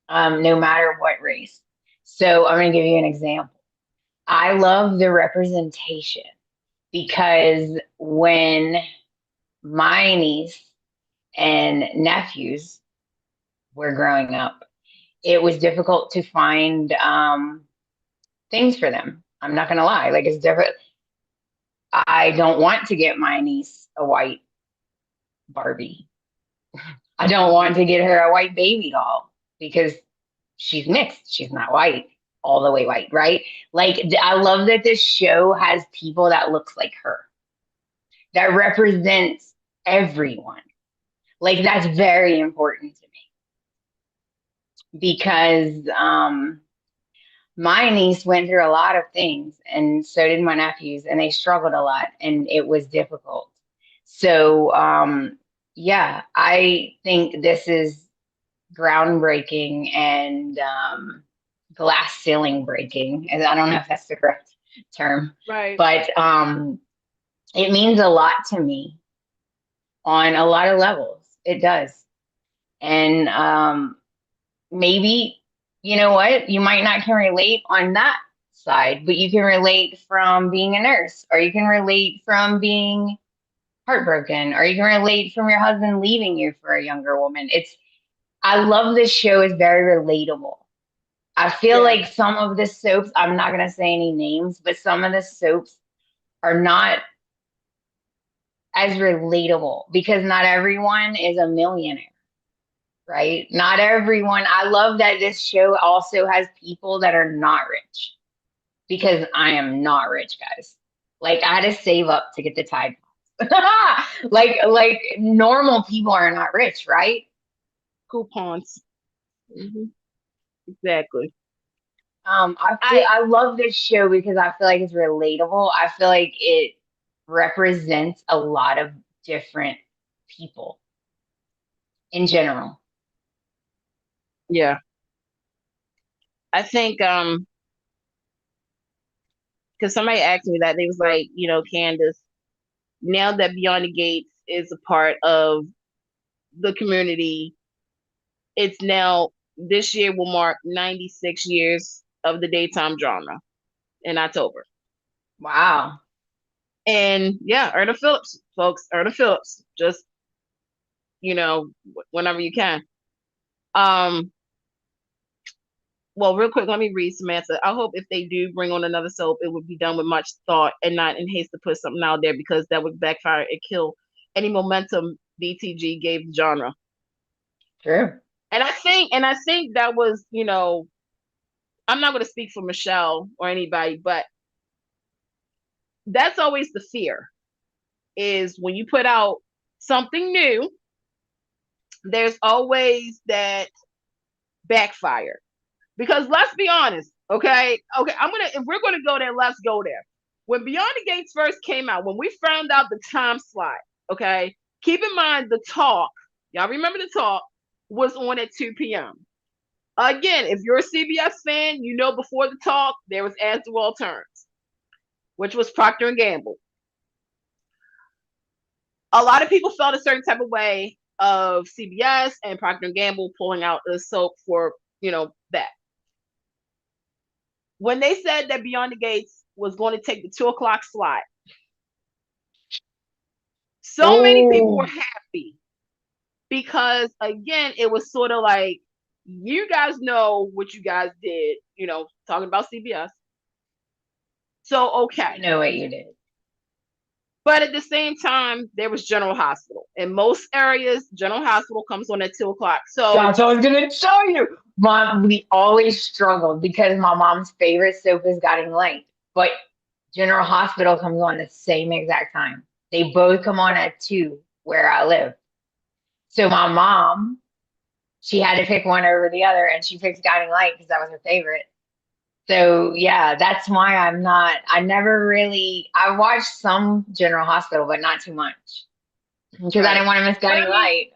no matter what race. So I'm going to give you an example. I love the representation because when my niece and nephews were growing up, it was difficult to find things for them. I'm not going to lie. Like, it's different. I don't want to get my niece a white Barbie. I don't want Mm-hmm. to get her a white baby doll because she's mixed. She's not white, all the way white, right? Like, I love that this show has people that looks like her, that represents everyone. Like, that's very important to me because my niece went through a lot of things, and so did my nephews, and they struggled a lot, and it was difficult. So, yeah, I think this is groundbreaking and glass ceiling breaking. And I don't know if that's the correct term, Right. but it means a lot to me on a lot of levels. It does. And maybe, you know what, you might not can relate on that side, but you can relate from being a nurse, or you can relate from being heartbroken, or you can relate from your husband leaving you for a younger woman. I love this show. Is very relatable. I feel Yeah. like some of the soaps, I'm not going to say any names, but some of the soaps are not as relatable because not everyone is a millionaire, right? Not everyone. I love that this show also has people that are not rich because I am not rich, guys. Like, I had to save up to get the Tide Pods. like normal people are not rich, right? Coupons. Hmm. Exactly. I I love this show because I feel like it's relatable. I feel like it represents a lot of different people in general. Yeah. I think because somebody asked me that, they was like, Candice, now that Beyond the Gates is a part of the community, it's now, this year will mark 96 years of the daytime drama in October. Wow. And yeah, Erna Phillips, folks, Erna Phillips, just, whenever you can. Um, well, real quick, let me read Samantha. I hope if they do bring on another soap, it would be done with much thought and not in haste to put something out there because that would backfire and kill any momentum BTG gave the genre. True. And I think that was, I'm not going to speak for Michelle or anybody, but that's always the fear is when you put out something new, there's always that backfire. Because let's be honest, okay? Okay, if we're gonna go there, let's go there. When Beyond the Gates first came out, when we found out the time slot, okay, keep in mind the talk, y'all remember the talk, was on at 2 p.m. Again, if you're a CBS fan, you know before the talk, there was As the World Turns, which was Procter and Gamble. A lot of people felt a certain type of way of CBS and Procter and Gamble pulling out the soap for, that. When they said that Beyond the Gates was going to take the 2 o'clock slot, So many people were Oh, happy because again, it was sort of like, you guys know what you guys did, talking about CBS. So we okay. know what you did. But at the same time, there was General Hospital. In most areas, General Hospital comes on at 2 o'clock. So That's what I was gonna tell you. Mom, we always struggled because my mom's favorite soap is Guiding Light, but General Hospital comes on the same exact time. They both come on at 2 where I live. So my mom, she had to pick one over the other, and she picked Guiding Light because that was her favorite. So yeah, that's why I never really, I watched some General Hospital, but not too much because I right. didn't want to miss But Guiding I mean, Light.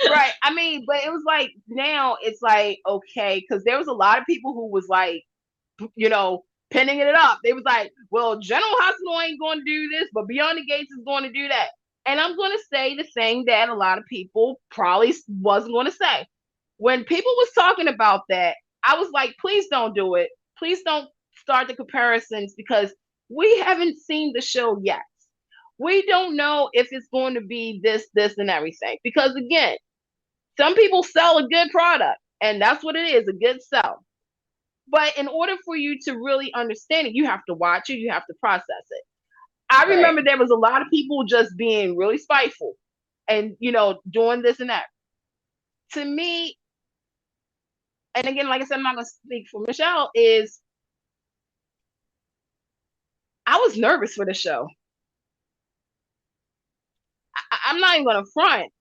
right. I mean, but it was like now it's like okay, because there was a lot of people who was like, you know, pinning it up. They was like, well, General Hospital ain't going to do this, but Beyond the Gates is going to do that. And I'm going to say the thing that a lot of people probably wasn't going to say. When people was talking about that, I was like, please don't do it. Please don't start the comparisons because we haven't seen the show yet. We don't know if it's going to be this, and everything. Because again, some people sell a good product, and that's what it is, a good sell. But in order for you to really understand it, you have to watch it, you have to process it. I remember Right, there was a lot of people just being really spiteful and, doing this and that. To me, and again, like I said, I'm not going to speak for Michelle, is I was nervous for the show. I'm not even going to front.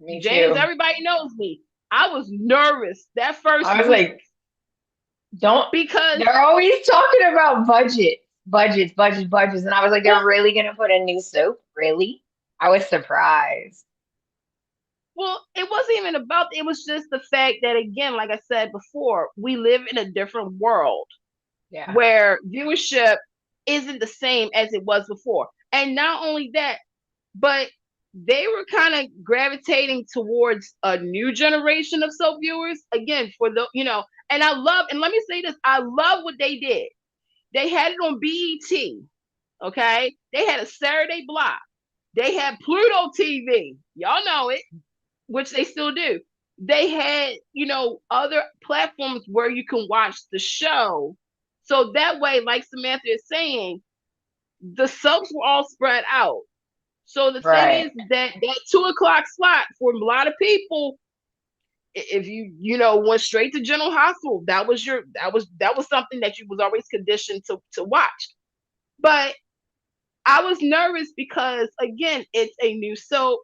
me James, too. everybody knows me. I was nervous that first I was week like, don't, because, they're always talking about budgets. And I was like, well, they're really going to put a new soap? Really? I was surprised. Well, it wasn't even about, it was just the fact that, again, like I said before, we live in a different world Yeah, where viewership isn't the same as it was before. And not only that, but they were kind of gravitating towards a new generation of soap viewers. Again, for and and let me say this, I love what they did. They had it on BET, okay? They had a Saturday block. They had Pluto TV. Y'all know it, which they still do. They had, other platforms where you can watch the show. So that way, like Samantha is saying, the soaps were all spread out. So the thing right. is that 2 o'clock slot for a lot of people, if went straight to General Hospital, that was something that you was always conditioned to watch. But I was nervous because again, it's a new soap.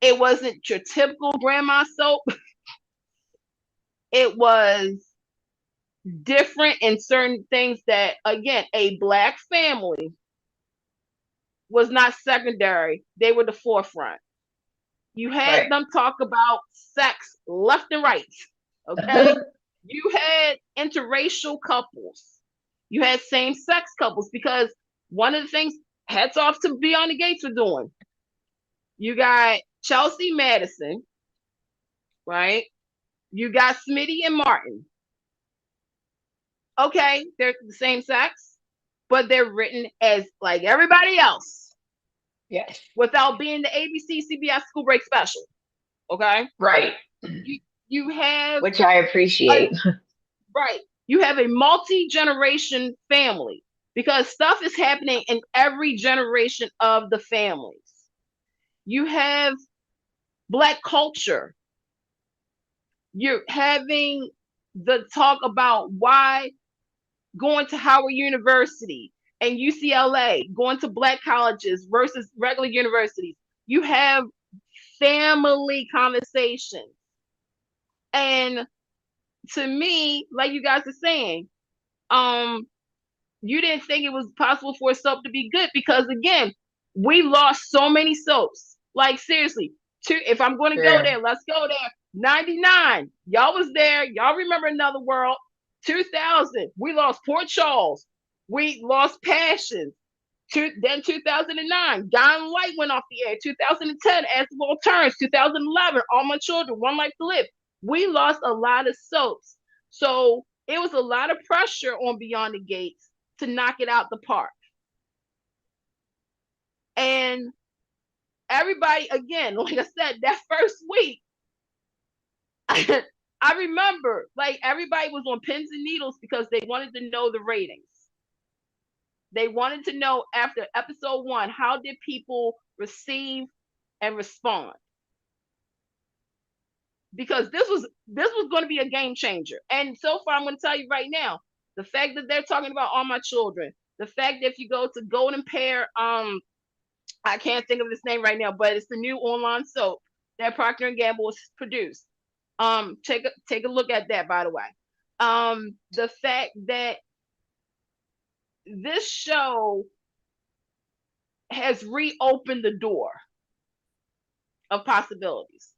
It wasn't your typical grandma soap. It was different in certain things that, again, a black family was not secondary. They were the forefront. You had Right. them talk about sex left and right. Okay. You had interracial couples. You had same sex couples because one of the things, hats off to Beyond the Gates for doing. You got Chelsea Madison, right? You got Smitty and Martin. Okay, they're the same sex, but they're written as like everybody else Yes. without being the ABC CBS school break special. Okay, Right. you have Which I a appreciate. right. You have a multi-generation family because stuff is happening in every generation of the families. You have black culture. You're having the talk about why going to Howard University and UCLA, going to black colleges versus regular universities. You have family conversations. And to me, like you guys are saying, um, you didn't think it was possible for a soap to be good because again, we lost so many soaps. Like seriously, if I'm going to go True. there, let's go there. 99, y'all was there. Y'all remember Another World. 2000, we lost Port Charles. We lost Passions. Then 2009, Guiding Light went off the air. 2010, As the World Turns. 2011, All My Children, One Life to Live. We lost a lot of soaps. So it was a lot of pressure on Beyond the Gates to knock it out the park. And everybody, again, like I said, that first week, I remember like everybody was on pins and needles because they wanted to know the ratings. They wanted to know after episode one, how did people receive and respond? Because this was going to be a game changer. And so far, I'm going to tell you right now, the fact that they're talking about All My Children, the fact that if you go to Golden Pear, I can't think of this name right now, but it's the new online soap that Procter and Gamble has produced. Take a look at that, by the way. The fact that this show has reopened the door of possibilities,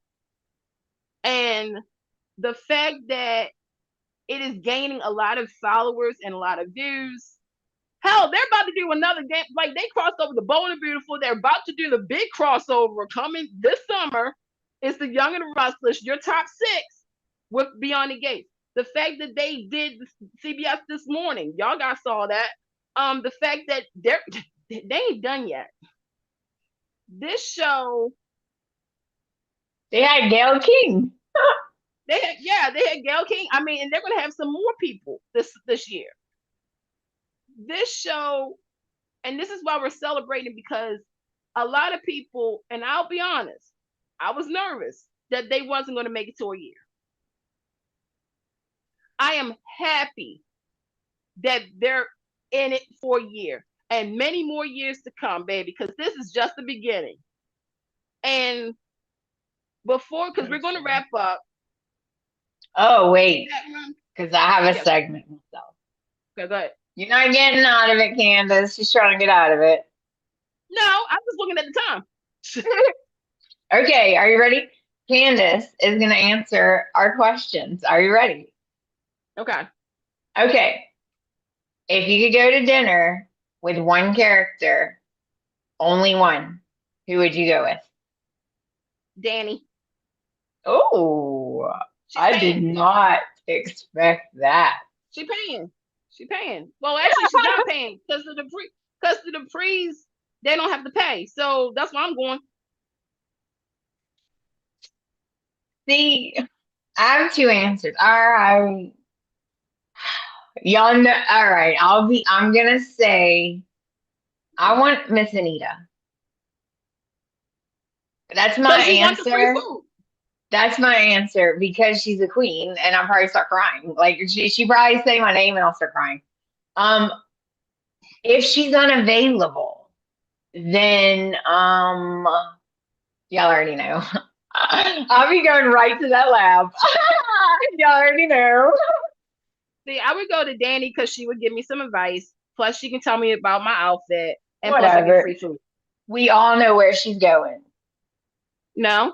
and the fact that it is gaining a lot of followers and a lot of views. Hell, they're about to do another game. Like they crossed over the Bold and Beautiful. They're about to do the big crossover coming this summer. It's the Young and the Restless, your top six with Beyond the Gates. The fact that they did CBS this morning, y'all guys saw that. The fact that they ain't done yet. This show, They had Gail King. they had Gail King. I mean, and they're gonna have some more people this year. This show, and this is why we're celebrating, because a lot of people, and I'll be honest, I was nervous that they wasn't going to make it to a year. I am happy that they're in it for a year and many more years to come, baby, because this is just the beginning. And because we're going to wrap up. Oh, wait, because I have a Yes. segment myself. Okay, go ahead. You're not getting out of it, Candice. She's trying to get out of it. No, I'm just looking at the time. Okay, are you ready? Candice is going to answer our questions. Are you ready? Okay. Okay. If you could go to dinner with one character, only one, who would you go with? Danny. Oh, She's I did paying. not expect that. She paying. She paying. Well, actually, she's not paying because of the prees. They don't have to pay, so that's why I'm going. See, I have two answers. All right. Y'all know. All right. I'm going to say, I want Miss Anita. That's my Because you want the free answer. food. That's my answer because she's a queen and I'll probably start crying. Like she probably say my name and I'll start crying. Um, if she's unavailable, then y'all already know. I'll be going right to that lab. Y'all already know. See, I would go to Danny because she would give me some advice. Plus, she can tell me about my outfit, and plus, I get Whatever. free food. We all know where she's going. No,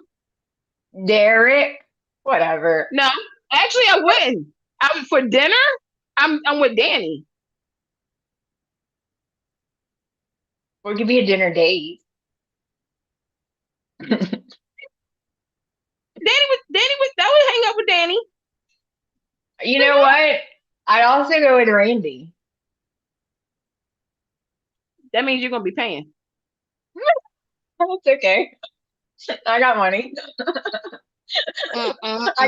Derek, whatever. no. Actually, I wouldn't. I would for dinner. I'm with Danny. Or it could be a dinner date. Danny would that would hang up with Danny. You know what? I'd also go with Randy. That means you're gonna be paying. That's okay. I got money. I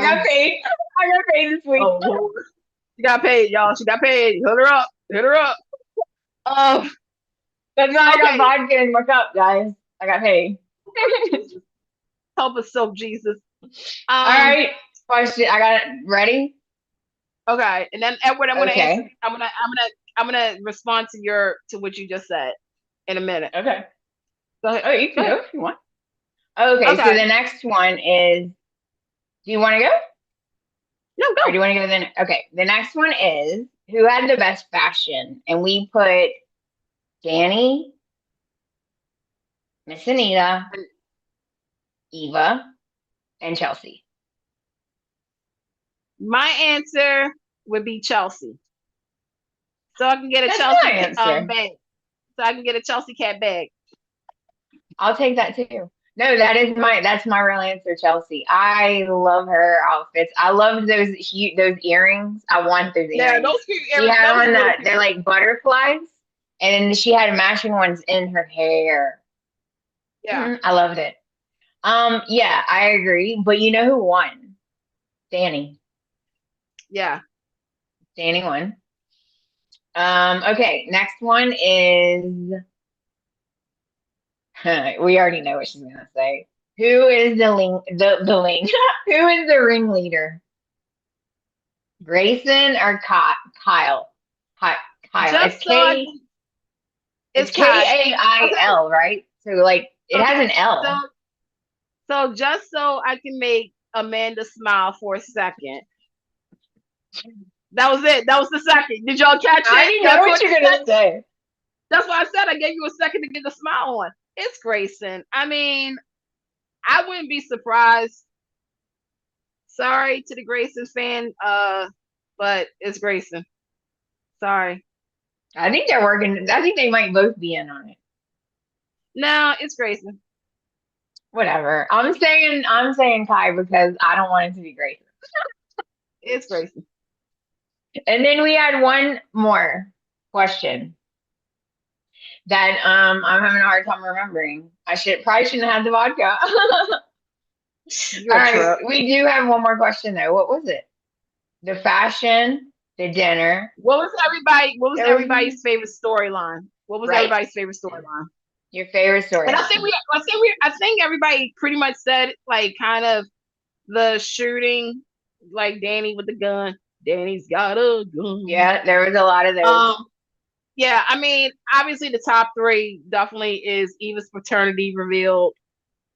got paid. I got paid this week. Oh Lord. She got paid, y'all. She got paid. Hit her up. Hit her up. Oh, That's why I got okay. vodka in my cup, guys. I got paid. Help us, so Jesus. All right. Question. I got it ready. Okay, and then Edward, I'm gonna answer. Okay. I'm gonna respond to what you just said in a minute. Okay. Go ahead. Oh, you Go can ahead. go if you want. Okay. So Okay. the next one is. Do you want to go, No, or do go. you want to go then? Okay. The next one is who had the best fashion, and we put Danny, Miss Anita, Eva, and Chelsea. My answer would be Chelsea, so I can get a That's my Chelsea answer. bag. So I can get a Chelsea cat bag. I'll take that too. No, that's my real answer, Chelsea. I love her outfits. I love those earrings. I want those Yeah, earrings. those cute She earrings. had Those one are really that cute. they're like butterflies, and she had matching ones in her hair. Yeah, I loved it. Yeah, I agree. But you know who won? Danny. yeah. Danny won. Okay, next one is we already know what she's gonna say. Who is Who is the ringleader? Grayson or Kyle? Kyle. Kyle. Just so I can, It's it's Kai. Okay, Kail, right? So like it has okay. an So, L. so just so I can make Amanda smile for a second. That was it. That was the second. Did y'all catch I it? already know That's what what you're it said. gonna say. That's why I said I gave you a second to get the smile on. It's Grayson. I mean, I wouldn't be surprised. Sorry to the Grayson fan, but it's Grayson. Sorry. I think they're working. I think they might both be in on it. No, it's Grayson. Whatever. I'm saying Kai because I don't want it to be Grayson. It's Grayson. And then we had one more question that I'm having a hard time remembering. I should probably shouldn't have had the vodka. You're All a right, trip. we do have one more question though. What was it? The fashion, the dinner. What was There was everybody's favorite storyline? What was right. everybody's favorite storyline? Your favorite And storyline. I think everybody pretty much said like kind of the shooting, like Danny with the gun. Danny's got a gun. Yeah, there was a lot of those. Um, yeah, I mean, obviously the top three definitely is Eva's paternity revealed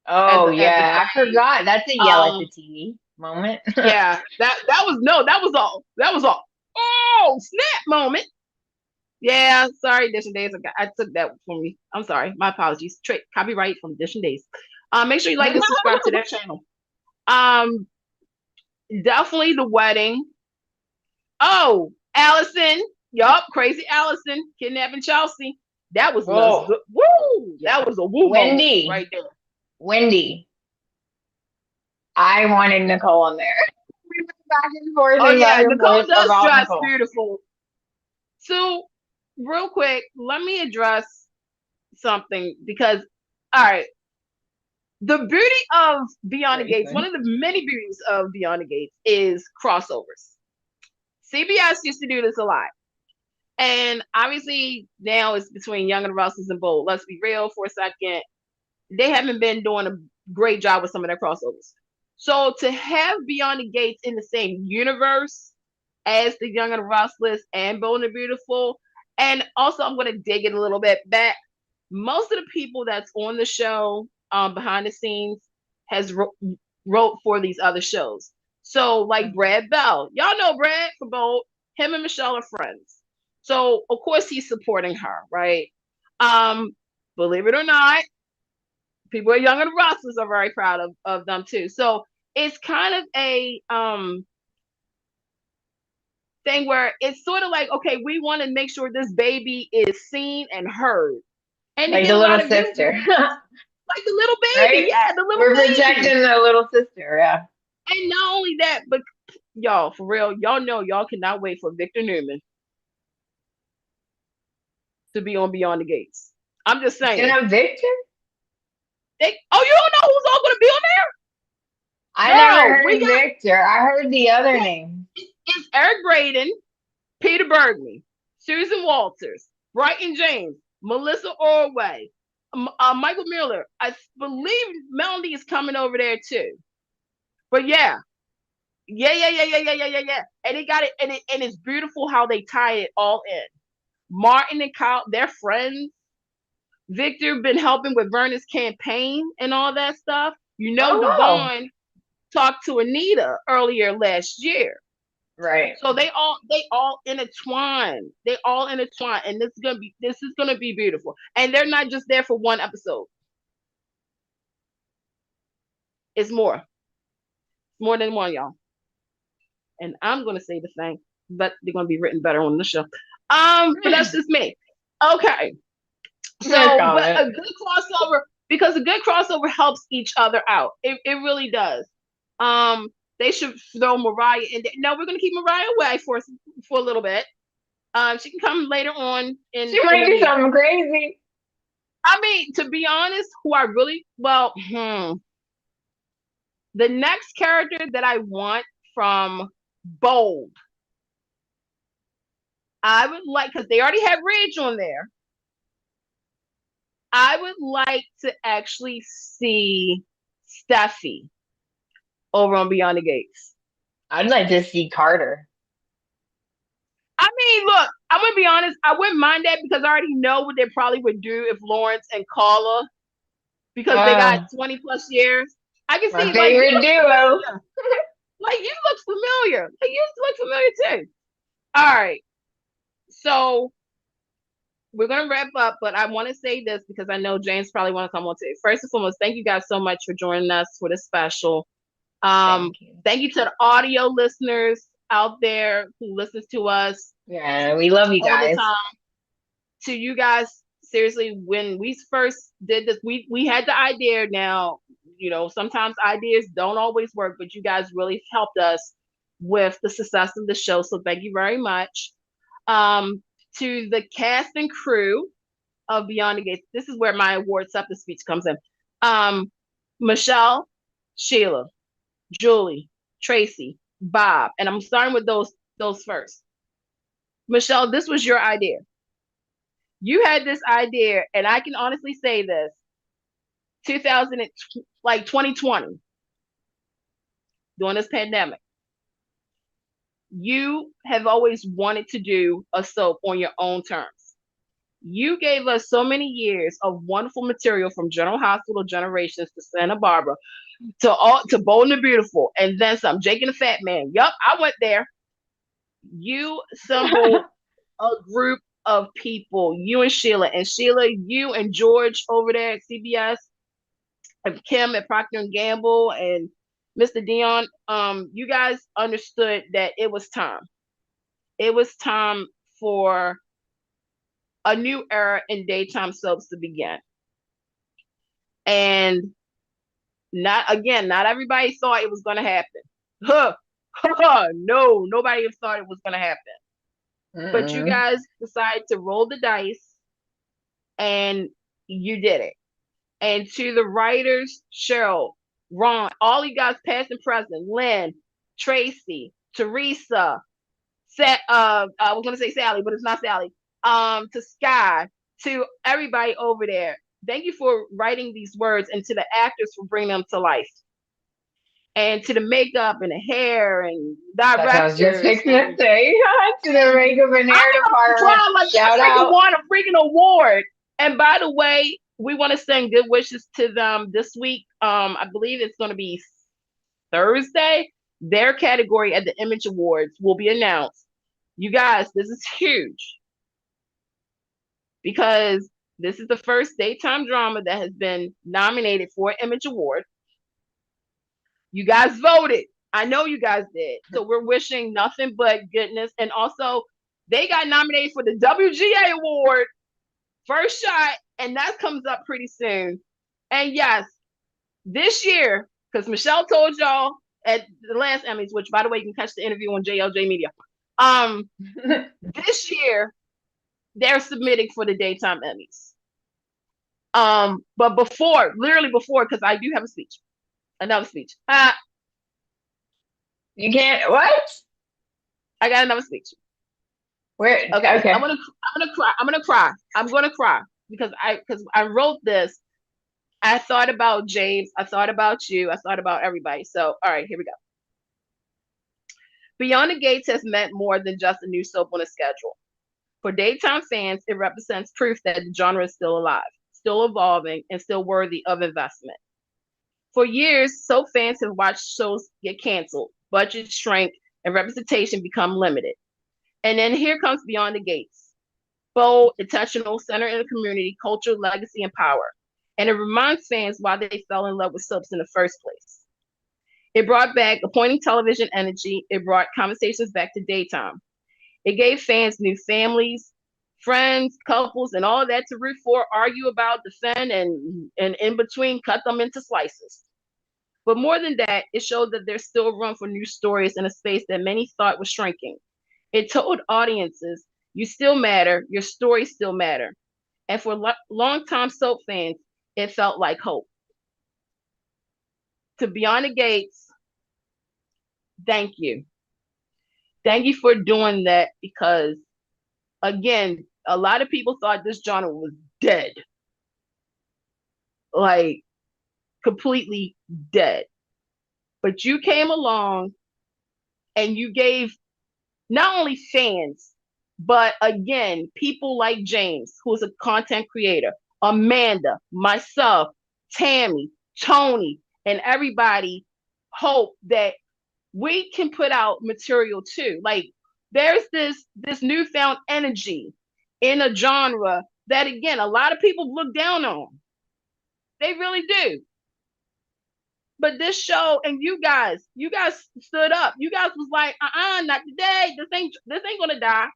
Oh at the yeah, I thing. forgot. That's a yell at the Um, TV moment. yeah, that was no, that was all. That was all. Oh, snap moment. Yeah, sorry, Edition Days. I took that from me. I'm sorry. My apologies. Copyright from Edition Days. Make sure you like and subscribe to their channel. Um, Definitely the wedding. Oh, Allison. Yup, crazy Allison kidnapping Chelsea. That was a Oh good woo. yeah, That was a woo moment Wendy. right there. Wendy. I wanted Nicole on there. We went back and forth Oh and back yeah, and Nicole forth does about dress Nicole. beautiful. So, real quick, let me address something because, all right, the beauty of Beyond the Gates, one Grayson. of the many beauties of Beyond the Gates is crossovers. CBS used to do this a lot. And obviously now it's between Young and the Restless and Bold. Let's be real for a second. They haven't been doing a great job with some of their crossovers. So to have Beyond the Gates in the same universe as the Young and the Restless and Bold and the Beautiful, and also I'm going to dig it a little bit back. Most of the people that's on the show behind the scenes has wrote for these other shows. So like Brad Bell, y'all know Brad from Bold. Him and Michelle are friends. So of course he's supporting her, right? Um, Believe it or not, people at Young and the Restless are very proud of them too. So it's kind of a thing where it's sort of like, okay, we want to make sure this baby is seen and heard. And they Like get the a little lot of sister, views, like the little baby, right? yeah, the little We're baby. protecting the little sister. Yeah. And not only that, but y'all, for real, y'all know y'all cannot wait for Victor Newman to be on Beyond the Gates. I'm just It's gonna saying. have Victor. Oh, you don't know who's all gonna be on I there? never Girl, we heard got Victor. I heard the other name. it's Eric Braden, Peter Bergman, Susan Walters, Brighton James, Melissa Orway, Michael Mueller. I believe Melody is coming over there too. But yeah, yeah. And they got it, and it's beautiful how they tie it all in. Martin and Kyle, they're friends. Victor been helping with Vernon's campaign and all that stuff. You know, Oh wow. Devon talked to Anita earlier last year. Right. So they all intertwine. They all intertwine, and this is gonna be beautiful. And they're not just there for one episode. It's more than one, y'all. And I'm gonna say the thing, but they're gonna be written better on the show. But that's just me. Okay. No So, but comment. a good crossover because a good crossover helps each other out. It really does. Um, they should throw Mariah in there. No, we're gonna keep Mariah away for a little bit. She can come later on She in might the do year. something crazy. I mean, to be honest, who I really the next character that I want from Bold, I would like, because they already have Ridge on there. I would like to actually see Steffi over on Beyond the Gates. I'd like to see Carter. I mean, look, I'm gonna be honest. I wouldn't mind that because I already know what they probably would do if Lawrence and Carla, because they got Oh, 20 plus years. I can my see, like, you favorite look duo. familiar. Like, you look familiar. Like, you look familiar too. All right. So we're gonna wrap up, but I want to say this because I know James probably want to come on too. First and foremost, thank you guys so much for joining us for this special. Um, Thank you. Thank you to the audio listeners out there who listens to us Yeah, we love you all the guys. time. To you guys, seriously, when we first did this, we had the idea. Now, sometimes ideas don't always work, but you guys really helped us with the success of the show. So thank you very much. Um, to the cast and crew of Beyond the Gates, this is where my award acceptance speech comes in. Um, Michelle, Sheila, Julie, Tracy, Bob, and I'm starting with those first. Michelle, this was your idea. You had this idea, and I can honestly say this: 2000, like 2020, during this pandemic, you have always wanted to do a soap on your own terms. You gave us so many years of wonderful material from General Hospital Generations to Santa Barbara to Bold and the Beautiful, and then some. Jake and the Fat Man. Yup, I went there. You assembled a group of people. You and Sheila, you and George over there at CBS, and Kim at Procter and Gamble, and Mr. Dion. You guys understood that it was time. It was time for a new era in daytime soaps to begin. And not everybody thought it was going to happen. Huh. No, nobody thought it was going to happen. But you Mm-mm. guys decided to roll the dice, and you did it. And to the writers, Cheryl, Ron, all you guys, past and present, Lynn, Tracy, Teresa, I was gonna say Sally, but it's not Sally. To Sky, to everybody over there. Thank you for writing these words, and to the actors for bringing them to life, and to the makeup and the hair and That's what I was just directors fixing to say. To the and makeup and I'm hair gonna department. cry like Shout that nigga out. won a freaking award. And by the way, we want to send good wishes to them this week. I believe it's gonna be Thursday. Their category at the Image Awards will be announced. You guys, this is huge because this is the first daytime drama that has been nominated for an Image Award. You guys voted. I know you guys did. So we're wishing nothing but goodness. And also, they got nominated for the WGA Award, first shot, and that comes up pretty soon. And yes, this year, because Michelle told y'all at the last Emmys, which by the way, you can catch the interview on JLJ Media. This year they're submitting for the daytime Emmys. But literally before, because I do have a speech, another speech. You can't. What? I got another speech. Where? Okay, Okay. I'm gonna cry. I'm gonna cry because I wrote this. I thought about James. I thought about you. I thought about everybody. So, all right, here we go. Beyond the Gates has meant more than just a new soap on a schedule. For daytime fans, it represents proof that the genre is still alive, still evolving, and still worthy of investment. For years, soap fans have watched shows get canceled, budgets shrink, and representation become limited. And then here comes Beyond the Gates. Bold, intentional, centered in the community, culture, legacy, and power. And it reminds fans why they fell in love with soaps in the first place. It brought back appointing television energy. It brought conversations back to daytime. It gave fans new families, friends, couples, and all of that to root for, argue about, defend, and in between, cut them into slices. But more than that, it showed that there's still room for new stories in a space that many thought was shrinking. It told audiences, you still matter, your stories still matter. And for longtime soap fans, it felt like hope. To Beyond the Gates, thank you. Thank you for doing that because, again, a lot of people thought this genre was dead, like completely dead. But you came along and you gave not only fans, but again, people like James, who is a content creator, Amanda, myself, Tammy, Tony, and everybody hope that we can put out material too. Like there's this newfound energy in a genre that again a lot of people look down on. They really do. But this show and you guys stood up. You guys was like, not today. This ain't gonna die.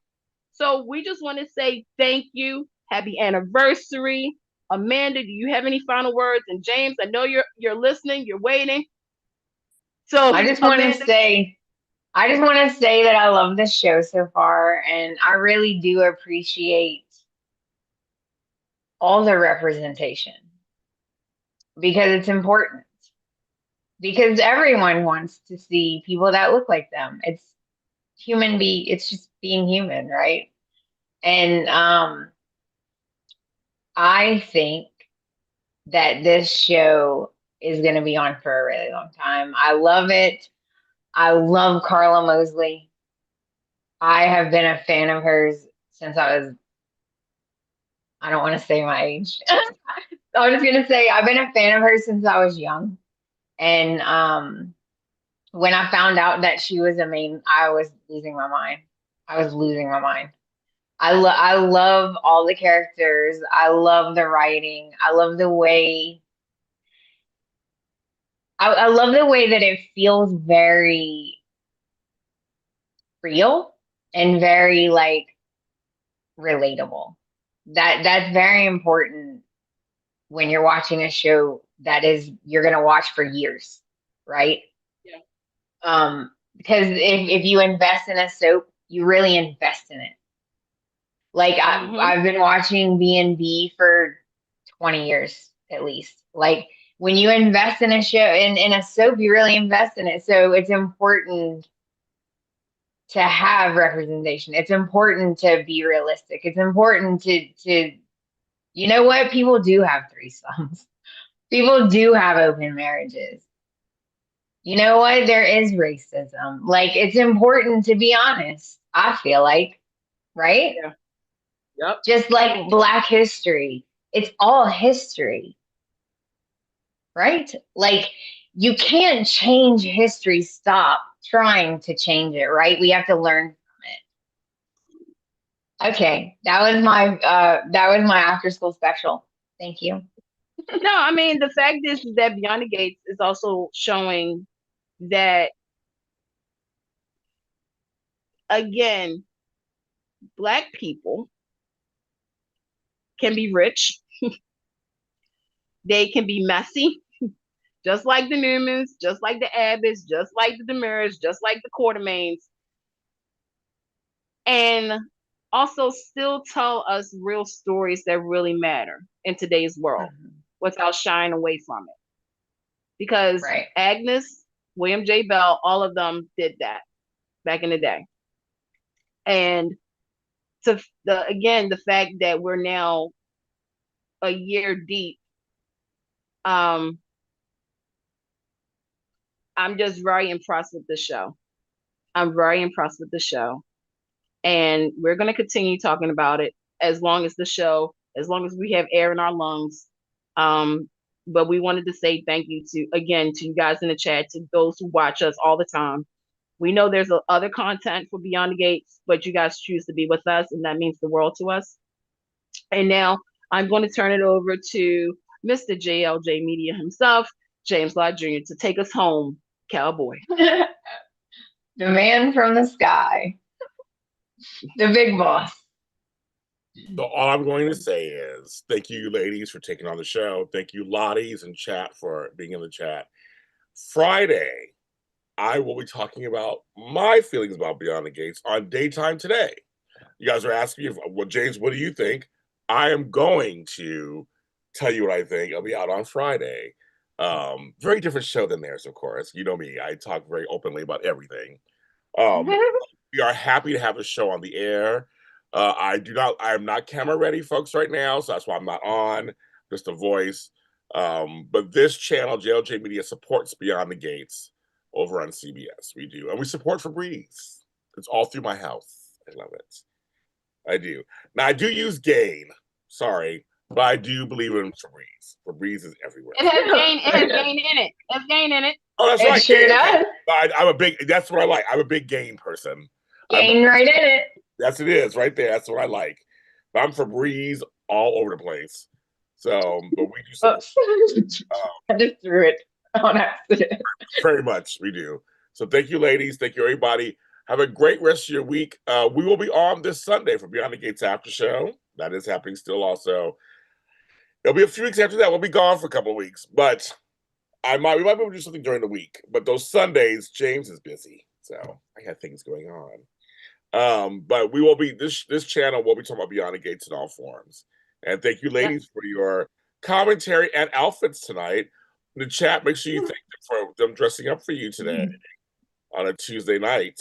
So we just want to say thank you. Happy anniversary. Amanda, do you have any final words? And James, I know you're listening, you're waiting. So I just want to Amanda, say, I just want to say that I love this show so far, and I really do appreciate all the representation because it's important. Because everyone wants to see people that look like them. It's just being human, right? And I think that this show is going to be on for a really long time. I love it. I love Carla Mosley. I have been a fan of hers since I don't want to say my age. I was going to say, I've been a fan of hers since I was young. And when I found out that she was a main, I was losing my mind. I was losing my mind. I love all the characters. I love the writing. I love the way that it feels very real and very like relatable. That's very important when you're watching a show that is you're gonna watch for years, right? yeah. Because if you invest in a soap, you really invest in it. Like Mm-hmm. I've been watching B&B for 20 years at least. Like when you invest in a show in a soap, you really invest in it. So it's important to have representation. It's important to be realistic. It's important to you know what? People do have threesomes. People do have open marriages. You know what? There is racism. Like it's important to be honest, I feel like, right? Yeah. Yep. Just like Black history. It's all history, right? Like you can't change history. Stop trying to change it, right? We have to learn from it. Okay, that was my after school special. Thank you. No, I mean the fact is that Beyond the Gates is also showing that again, black people can be rich, they can be messy, just like the Newmans, just like the Abbotts, just like the Demers, just like the Quartermains, and also still tell us real stories that really matter in today's world Mhm. without shying away from it. Because Right. Agnes, William J. Bell, all of them did that back in the day. And to the fact that we're now a year deep, um, I'm just very impressed with the show. I'm very impressed with the show. And we're going to continue talking about it as long as the show, as long as we have air in our lungs. Um, but we wanted to say thank you to, again, to you guys in the chat, to those who watch us all the time. We know there's other content for Beyond the Gates, but you guys choose to be with us, and that means the world to us. And now I'm going to turn it over to Mr. JLJ Media himself, James Lott Jr., to take us home, cowboy. The man from the sky, the big boss. So all I'm going to say is thank you, ladies, for taking on the show. Thank you, Lotties and chat for being in the chat. Friday, I will be talking about my feelings about Beyond the Gates on Daytime Today. You guys are asking me, well, James, what do you think? I am going to tell you what I think. It'll be out on Friday. Very different show than theirs, of course. You know me, I talk very openly about everything. Um, we are happy to have the show on the air. I am not camera ready, folks, right now, so that's why I'm not on, just a voice. But this channel, JLJ Media, supports Beyond the Gates over on CBS. We do. And we support Febreze. It's all through my house. I love it. I do. Now, I do use Gain. Sorry. But I do believe in Febreze. Febreze is everywhere. It has gain. It has gain in it. There's gain in it. Oh, that's It right. sure Gain. Okay. does. I'm a big. That's what I like. I'm a big Gain person. Gain right in it. Yes, it is right there. That's what I like. But I'm Febreze all over the place. So, but we do support, I just threw it on accident. very much. We do. So, thank you, ladies. Thank you, everybody. Have a great rest of your week. We will be on this Sunday for Beyond the Gates After Show. That is happening still. Also, it'll be a few weeks after that. We'll be gone for a couple of weeks, but we might be able to do something during the week. But those Sundays, James is busy, so I got things going on. But we will be this channel will be talking about Beyond the Gates in all forms. And thank you, ladies, for your commentary and outfits tonight. In the chat, make sure you thank them for them dressing up for you today on a Tuesday night.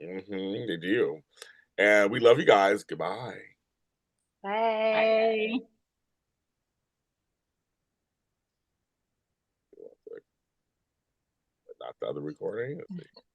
They do. And we love you guys. Goodbye. Hey. Not the other recording.